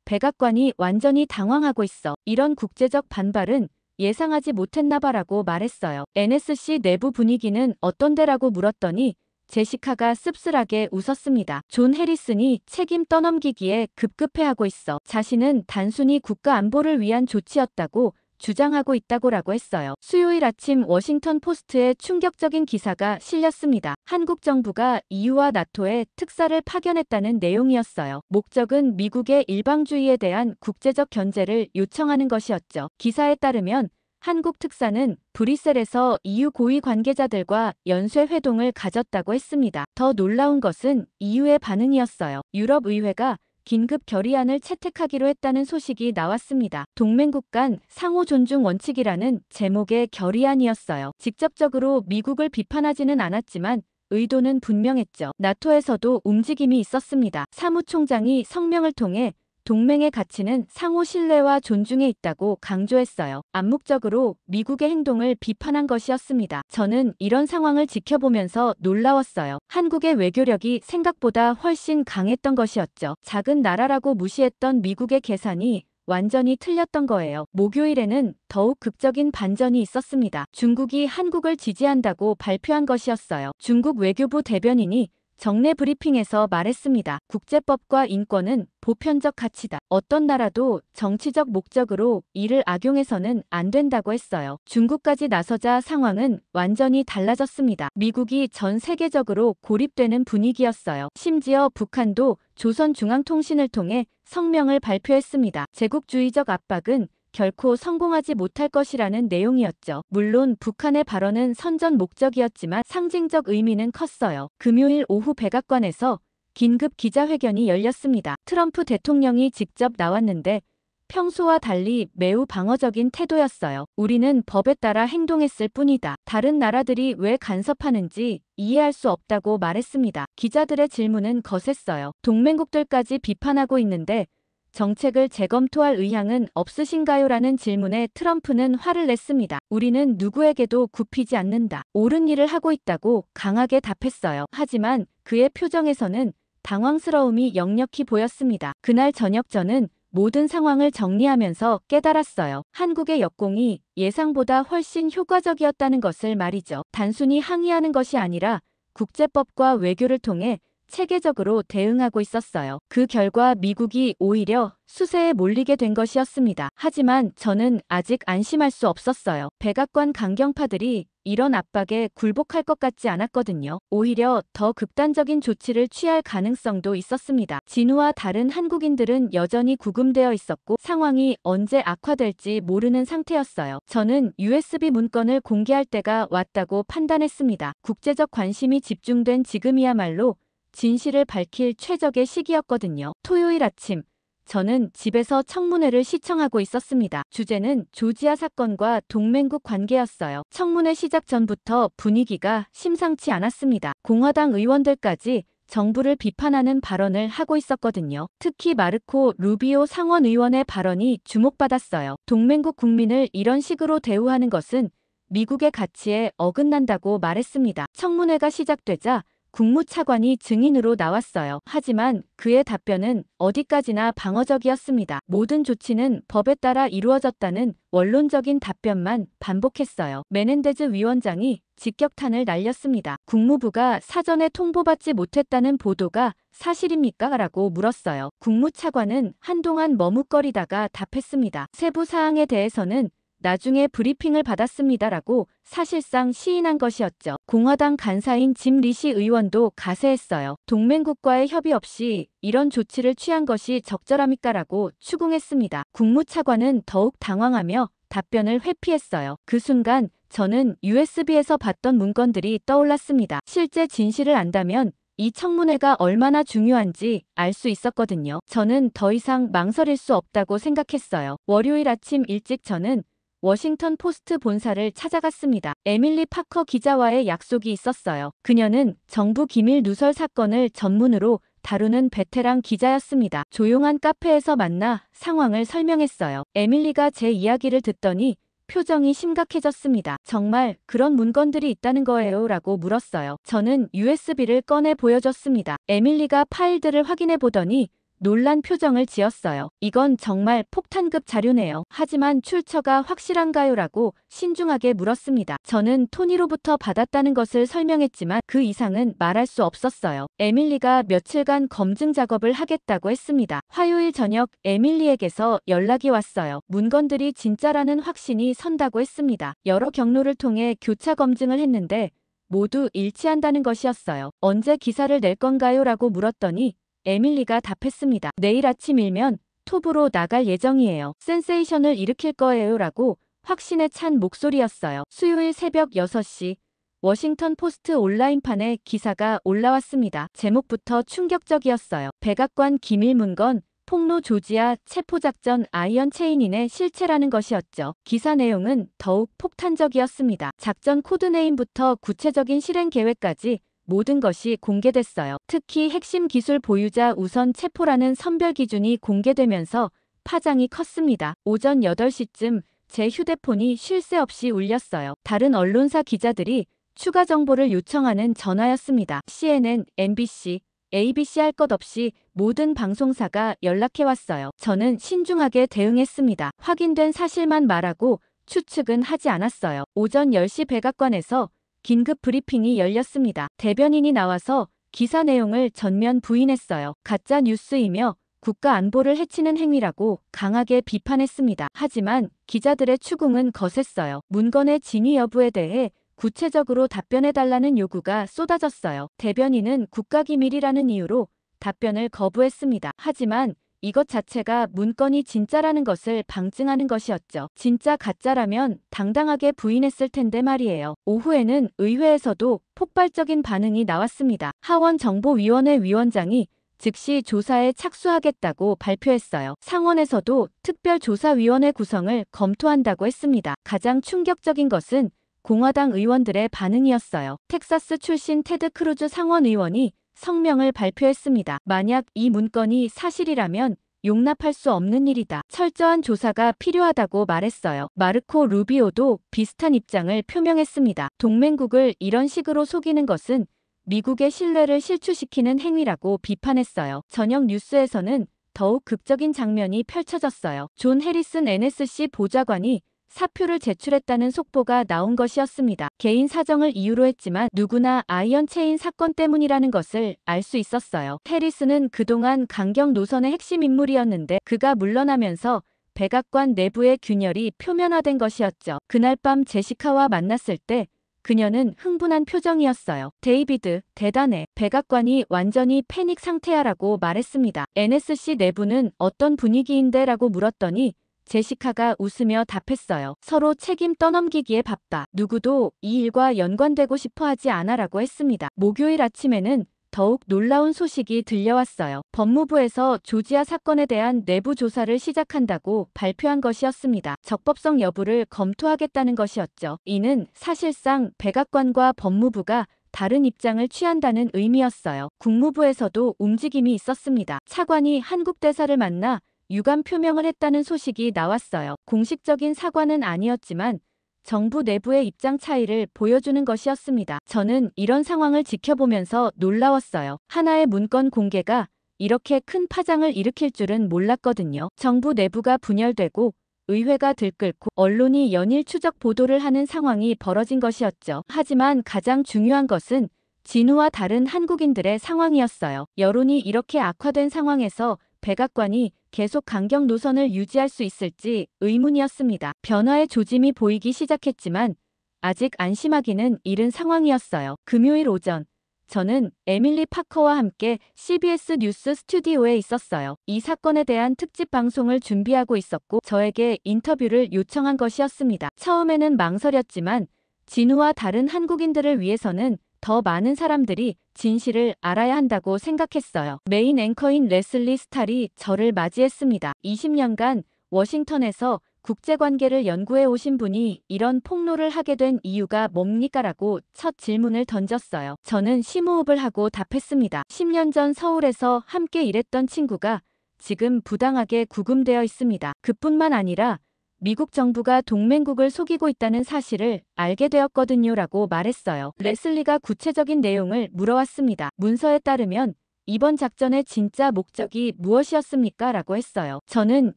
백악관이 완전히 당황하고 있어. 이런 국제적 반발은 예상하지 못했나봐라고 말했어요. NSC 내부 분위기는 어떤데라고 물었더니 제시카가 씁쓸하게 웃었습니다. 존 해리슨이 책임 떠넘기기에 급급해하고 있어 자신은 단순히 국가 안보를 위한 조치였다고 주장하고 있다고라고 했어요. 수요일 아침 워싱턴 포스트에 충격적인 기사가 실렸습니다. 한국 정부가 EU와 나토에 특사를 파견했다는 내용이었어요. 목적은 미국의 일방주의에 대한 국제적 견제를 요청하는 것이었죠. 기사에 따르면 한국 특사는 브뤼셀에서 EU 고위 관계자들과 연쇄 회동을 가졌다고 했습니다. 더 놀라운 것은 EU의 반응이었어요. 유럽의회가 긴급 결의안을 채택하기로 했다는 소식이 나왔습니다. 동맹국 간 상호 존중 원칙이라는 제목의 결의안이었어요. 직접적으로 미국을 비판하지는 않았지만 의도는 분명했죠. 나토에서도 움직임이 있었습니다. 사무총장이 성명을 통해 동맹의 가치는 상호 신뢰와 존중에 있다고 강조했어요. 암묵적으로 미국의 행동을 비판한 것이었습니다. 저는 이런 상황을 지켜보면서 놀라웠어요. 한국의 외교력이 생각보다 훨씬 강했던 것이었죠. 작은 나라라고 무시했던 미국의 계산이 완전히 틀렸던 거예요. 목요일에는 더욱 극적인 반전이 있었습니다. 중국이 한국을 지지한다고 발표한 것이었어요. 중국 외교부 대변인이 정례 브리핑에서 말했습니다. 국제법과 인권은 보편적 가치다. 어떤 나라도 정치적 목적으로 이를 악용해서는 안 된다고 했어요. 중국까지 나서자 상황은 완전히 달라졌습니다. 미국이 전 세계적으로 고립되는 분위기였어요. 심지어 북한도 조선중앙통신을 통해 성명을 발표했습니다. 제국주의적 압박은 결코 성공하지 못할 것이라는 내용이었죠. 물론 북한의 발언은 선전 목적이었지만 상징적 의미는 컸어요. 금요일 오후 백악관에서 긴급 기자회견이 열렸습니다. 트럼프 대통령이 직접 나왔는데 평소와 달리 매우 방어적인 태도였어요. 우리는 법에 따라 행동했을 뿐이다. 다른 나라들이 왜 간섭하는지 이해할 수 없다고 말했습니다. 기자들의 질문은 거셌어요. 동맹국들까지 비판하고 있는데 정책을 재검토할 의향은 없으신가요? 라는 질문에 트럼프는 화를 냈습니다. 우리는 누구에게도 굽히지 않는다. 옳은 일을 하고 있다고 강하게 답했어요. 하지만 그의 표정에서는 당황스러움이 역력히 보였습니다. 그날 저녁 저는 모든 상황을 정리하면서 깨달았어요. 한국의 역공이 예상보다 훨씬 효과적이었다는 것을 말이죠. 단순히 항의하는 것이 아니라 국제법과 외교를 통해 체계적으로 대응하고 있었어요. 그 결과 미국이 오히려 수세에 몰리게 된 것이었습니다. 하지만 저는 아직 안심할 수 없었어요. 백악관 강경파들이 이런 압박에 굴복할 것 같지 않았거든요. 오히려 더 극단적인 조치를 취할 가능성도 있었습니다. 진우와 다른 한국인들은 여전히 구금되어 있었고 상황이 언제 악화될지 모르는 상태였어요. 저는 USB 문건을 공개할 때가 왔다고 판단했습니다. 국제적 관심이 집중된 지금이야말로 진실을 밝힐 최적의 시기였거든요. 토요일 아침, 저는 집에서 청문회를 시청하고 있었습니다. 주제는 조지아 사건과 동맹국 관계였어요. 청문회 시작 전부터 분위기가 심상치 않았습니다. 공화당 의원들까지 정부를 비판하는 발언을 하고 있었거든요. 특히 마르코 루비오 상원 의원의 발언이 주목받았어요. 동맹국 국민을 이런 식으로 대우하는 것은 미국의 가치에 어긋난다고 말했습니다. 청문회가 시작되자 국무차관이 증인으로 나왔어요. 하지만 그의 답변은 어디까지나 방어적이었습니다. 모든 조치는 법에 따라 이루어졌다는 원론적인 답변만 반복했어요. 메넨데즈 위원장이 직격탄을 날렸습니다. 국무부가 사전에 통보받지 못했다는 보도가 사실입니까? 라고 물었어요. 국무차관은 한동안 머뭇거리다가 답했습니다. 세부 사항에 대해서는 나중에 브리핑을 받았습니다라고 사실상 시인한 것이었죠. 공화당 간사인 짐 리시 의원도 가세했어요. 동맹국과의 협의 없이 이런 조치를 취한 것이 적절합니까라고 추궁했습니다. 국무차관은 더욱 당황하며 답변을 회피했어요. 그 순간 저는 USB에서 봤던 문건들이 떠올랐습니다. 실제 진실을 안다면 이 청문회가 얼마나 중요한지 알 수 있었거든요. 저는 더 이상 망설일 수 없다고 생각했어요. 월요일 아침 일찍 저는 워싱턴 포스트 본사를 찾아갔습니다. 에밀리 파커 기자와의 약속이 있었어요. 그녀는 정부 기밀 누설 사건을 전문으로 다루는 베테랑 기자였습니다. 조용한 카페에서 만나 상황을 설명했어요. 에밀리가 제 이야기를 듣더니 표정이 심각해졌습니다. 정말 그런 문건들이 있다는 거예요? 라고 물었어요. 저는 USB를 꺼내 보여줬습니다. 에밀리가 파일들을 확인해 보더니 놀란 표정을 지었어요. 이건 정말 폭탄급 자료네요. 하지만 출처가 확실한가요? 라고 신중하게 물었습니다. 저는 토니로부터 받았다는 것을 설명했지만 그 이상은 말할 수 없었어요. 에밀리가 며칠간 검증 작업을 하겠다고 했습니다. 화요일 저녁 에밀리에게서 연락이 왔어요. 문건들이 진짜라는 확신이 선다고 했습니다. 여러 경로를 통해 교차 검증을 했는데 모두 일치한다는 것이었어요. 언제 기사를 낼 건가요? 라고 물었더니 에밀리가 답했습니다. 내일 아침이면 톱으로 나갈 예정이에요. 센세이션을 일으킬 거예요. 라고 확신에 찬 목소리였어요. 수요일 새벽 6시 워싱턴 포스트 온라인판에 기사가 올라왔습니다. 제목부터 충격적이었어요. 백악관 기밀 문건, 폭로 조지아 체포작전 아이언 체인인의 실체라는 것이었죠. 기사 내용은 더욱 폭탄적이었습니다. 작전 코드네임부터 구체적인 실행 계획까지 모든 것이 공개됐어요. 특히 핵심 기술 보유자 우선 체포라는 선별 기준이 공개되면서 파장이 컸습니다. 오전 8시쯤 제 휴대폰이 쉴 새 없이 울렸어요. 다른 언론사 기자들이 추가 정보를 요청하는 전화였습니다. CNN, MBC, ABC 할 것 없이 모든 방송사가 연락해왔어요. 저는 신중하게 대응했습니다. 확인된 사실만 말하고 추측은 하지 않았어요. 오전 10시 백악관에서 긴급 브리핑이 열렸습니다. 대변인이 나와서 기사 내용을 전면 부인했어요. 가짜 뉴스이며 국가 안보를 해치는 행위라고 강하게 비판했습니다. 하지만 기자들의 추궁은 거셌어요. 문건의 진위 여부에 대해 구체적으로 답변해달라는 요구가 쏟아졌어요. 대변인은 국가기밀이라는 이유로 답변을 거부했습니다. 하지만 이것 자체가 문건이 진짜라는 것을 방증하는 것이었죠. 진짜 가짜라면 당당하게 부인했을 텐데 말이에요. 오후에는 의회에서도 폭발적인 반응이 나왔습니다. 하원정보위원회 위원장이 즉시 조사에 착수하겠다고 발표했어요. 상원에서도 특별조사위원회 구성을 검토한다고 했습니다. 가장 충격적인 것은 공화당 의원들의 반응이었어요. 텍사스 출신 테드 크루즈 상원 의원이 성명을 발표했습니다. 만약 이 문건이 사실이라면 용납할 수 없는 일이다. 철저한 조사가 필요하다고 말했어요. 마르코 루비오도 비슷한 입장을 표명했습니다. 동맹국을 이런 식으로 속이는 것은 미국의 신뢰를 실추시키는 행위라고 비판했어요. 저녁 뉴스에서는 더욱 극적인 장면이 펼쳐졌어요. 존 해리슨 NSC 보좌관이 사표를 제출했다는 속보가 나온 것이었습니다. 개인 사정을 이유로 했지만 누구나 아이언 체인 사건 때문이라는 것을 알 수 있었어요. 해리스는 그동안 강경 노선의 핵심 인물이었는데 그가 물러나면서 백악관 내부의 균열이 표면화된 것이었죠. 그날 밤 제시카와 만났을 때 그녀는 흥분한 표정이었어요. 데이비드, 대단해. 백악관이 완전히 패닉 상태야라고 말했습니다. NSC 내부는 어떤 분위기인데? 라고 물었더니 제시카가 웃으며 답했어요. 서로 책임 떠넘기기에 바빠. 누구도 이 일과 연관되고 싶어 하지 않아라고 했습니다. 목요일 아침에는 더욱 놀라운 소식이 들려왔어요. 법무부에서 조지아 사건에 대한 내부 조사를 시작한다고 발표한 것이었습니다. 적법성 여부를 검토하겠다는 것이었죠. 이는 사실상 백악관과 법무부가 다른 입장을 취한다는 의미였어요. 국무부에서도 움직임이 있었습니다. 차관이 한국 대사를 만나 유감 표명을 했다는 소식이 나왔어요. 공식적인 사과는 아니었지만 정부 내부의 입장 차이를 보여주는 것이었습니다. 저는 이런 상황을 지켜보면서 놀라웠어요. 하나의 문건 공개가 이렇게 큰 파장을 일으킬 줄은 몰랐거든요. 정부 내부가 분열되고 의회가 들끓고 언론이 연일 추적 보도를 하는 상황이 벌어진 것이었죠. 하지만 가장 중요한 것은 진우와 다른 한국인들의 상황이었어요. 여론이 이렇게 악화된 상황에서 백악관이 계속 강경 노선을 유지할 수 있을지 의문이었습니다. 변화의 조짐이 보이기 시작했지만 아직 안심하기는 이른 상황이었어요. 금요일 오전, 저는 에밀리 파커와 함께 CBS 뉴스 스튜디오에 있었어요. 이 사건에 대한 특집 방송을 준비하고 있었고 저에게 인터뷰를 요청한 것이었습니다. 처음에는 망설였지만 진우와 다른 한국인들을 위해서는 더 많은 사람들이 진실을 알아야 한다고 생각했어요. 메인 앵커인 레슬리 스탈이 저를 맞이했습니다. 20년간 워싱턴에서 국제관계를 연구해 오신 분이 이런 폭로를 하게 된 이유가 뭡니까? 라고 첫 질문을 던졌어요. 저는 심호흡을 하고 답했습니다. 10년 전 서울에서 함께 일했던 친구가 지금 부당하게 구금되어 있습니다. 그뿐만 아니라 미국 정부가 동맹국을 속이고 있다는 사실을 알게 되었거든요. 라고 말했어요. 레슬리가 구체적인 내용을 물어왔습니다. 문서에 따르면 이번 작전의 진짜 목적이 무엇이었습니까? 라고 했어요. 저는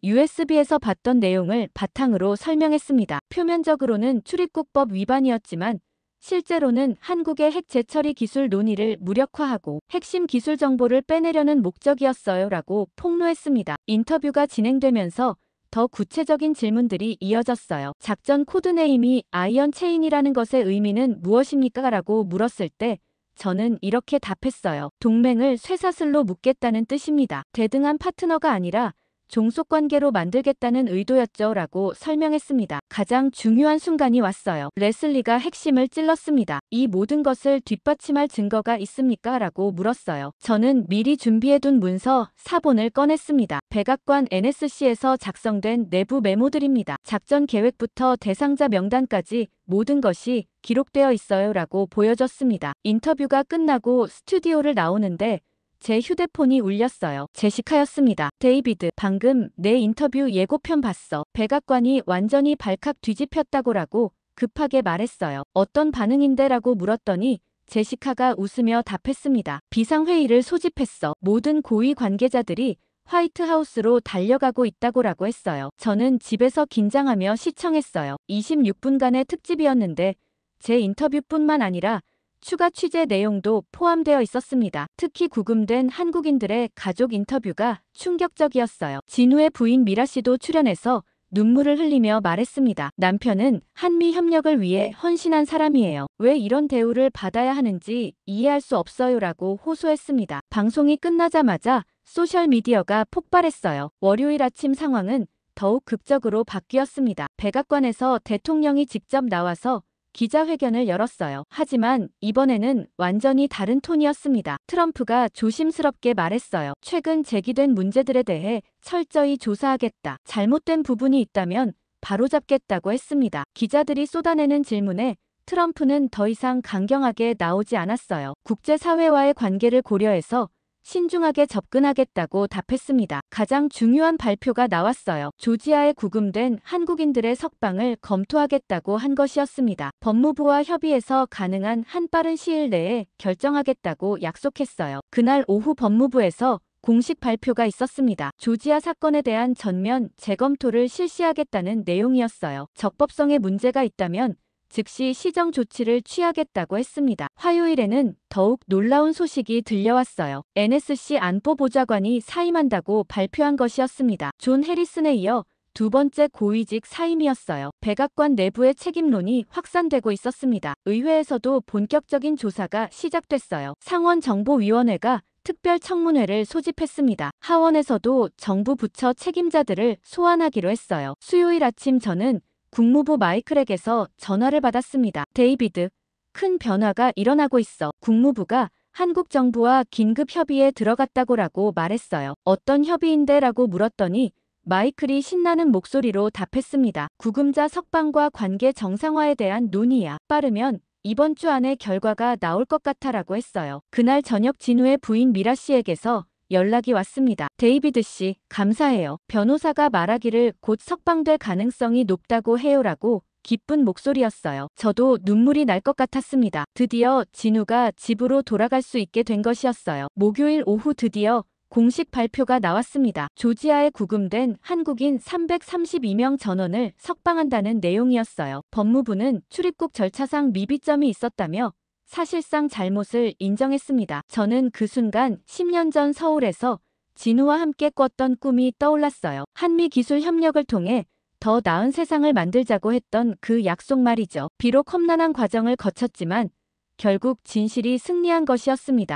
USB에서 봤던 내용을 바탕으로 설명했습니다. 표면적으로는 출입국법 위반이었지만 실제로는 한국의 핵 재처리 기술 논의를 무력화하고 핵심 기술 정보를 빼내려는 목적이었어요. 라고 폭로했습니다. 인터뷰가 진행되면서 더 구체적인 질문들이 이어졌어요. 작전 코드네임이 아이언 체인이라는 것의 의미는 무엇입니까? 라고 물었을 때 저는 이렇게 답했어요. 동맹을 쇠사슬로 묶겠다는 뜻입니다. 대등한 파트너가 아니라 종속관계로 만들겠다는 의도였죠. 라고 설명했습니다. 가장 중요한 순간이 왔어요. 레슬리가 핵심을 찔렀습니다. 이 모든 것을 뒷받침할 증거가 있습니까? 라고 물었어요. 저는 미리 준비해둔 문서 사본을 꺼냈습니다. 백악관 NSC에서 작성된 내부 메모들입니다. 작전 계획부터 대상자 명단까지 모든 것이 기록되어 있어요. 라고 보여줬습니다. 인터뷰가 끝나고 스튜디오를 나오는데 제 휴대폰이 울렸어요. 제시카였습니다. 데이비드, 방금 내 인터뷰 예고편 봤어. 백악관이 완전히 발칵 뒤집혔다고라고 급하게 말했어요. 어떤 반응인데? 라고 물었더니 제시카가 웃으며 답했습니다. 비상회의를 소집했어. 모든 고위 관계자들이 화이트하우스로 달려가고 있다고라고 했어요. 저는 집에서 긴장하며 시청했어요. 26분간의 특집이었는데 제 인터뷰뿐만 아니라 추가 취재 내용도 포함되어 있었습니다. 특히 구금된 한국인들의 가족 인터뷰가 충격적이었어요. 진우의 부인 미라 씨도 출연해서 눈물을 흘리며 말했습니다. 남편은 한미 협력을 위해 헌신한 사람이에요. 왜 이런 대우를 받아야 하는지 이해할 수 없어요. 라고 호소했습니다. 방송이 끝나자마자 소셜미디어가 폭발했어요. 월요일 아침 상황은 더욱 극적으로 바뀌었습니다. 백악관에서 대통령이 직접 나와서 기자회견을 열었어요. 하지만 이번에는 완전히 다른 톤이었습니다. 트럼프가 조심스럽게 말했어요. 최근 제기된 문제들에 대해 철저히 조사하겠다. 잘못된 부분이 있다면 바로잡겠다고 했습니다. 기자들이 쏟아내는 질문에 트럼프는 더 이상 강경하게 나오지 않았어요. 국제사회와의 관계를 고려해서 신중하게 접근하겠다고 답했습니다. 가장 중요한 발표가 나왔어요. 조지아에 구금된 한국인들의 석방을 검토하겠다고 한 것이었습니다. 법무부와 협의해서 가능한 한 빠른 시일 내에 결정하겠다고 약속했어요. 그날 오후 법무부에서 공식 발표가 있었습니다. 조지아 사건에 대한 전면 재검토를 실시하겠다는 내용이었어요. 적법성에 문제가 있다면 즉시 시정 조치를 취하겠다고 했습니다. 화요일에는 더욱 놀라운 소식이 들려왔어요. NSC 안보보좌관이 사임한다고 발표한 것이었습니다. 존 해리슨에 이어 두 번째 고위직 사임이었어요. 백악관 내부의 책임론이 확산되고 있었습니다. 의회에서도 본격적인 조사가 시작됐어요. 상원정보위원회가 특별 청문회를 소집했습니다. 하원에서도 정부 부처 책임자들을 소환하기로 했어요. 수요일 아침 저는 국무부 마이클에게서 전화를 받았습니다. 데이비드, 큰 변화가 일어나고 있어. 국무부가 한국 정부와 긴급 협의에 들어갔다고라고 말했어요. 어떤 협의인데? 라고 물었더니 마이클이 신나는 목소리로 답했습니다. 구금자 석방과 관계 정상화에 대한 논의야. 빠르면 이번 주 안에 결과가 나올 것 같아라고 했어요. 그날 저녁 진우의 부인 미라 씨에게서 연락이 왔습니다. 데이비드 씨, 감사해요. 변호사가 말하기를 곧 석방될 가능성이 높다고 해요라고 기쁜 목소리였어요. 저도 눈물이 날 것 같았습니다. 드디어 진우가 집으로 돌아갈 수 있게 된 것이었어요. 목요일 오후 드디어 공식 발표가 나왔습니다. 조지아에 구금된 한국인 332명 전원을 석방한다는 내용이었어요. 법무부는 출입국 절차상 미비점이 있었다며 사실상 잘못을 인정했습니다. 저는 그 순간 10년 전 서울에서 진우와 함께 꿨던 꿈이 떠올랐어요. 한미 기술 협력을 통해 더 나은 세상을 만들자고 했던 그 약속 말이죠. 비록 험난한 과정을 거쳤지만 결국 진실이 승리한 것이었습니다.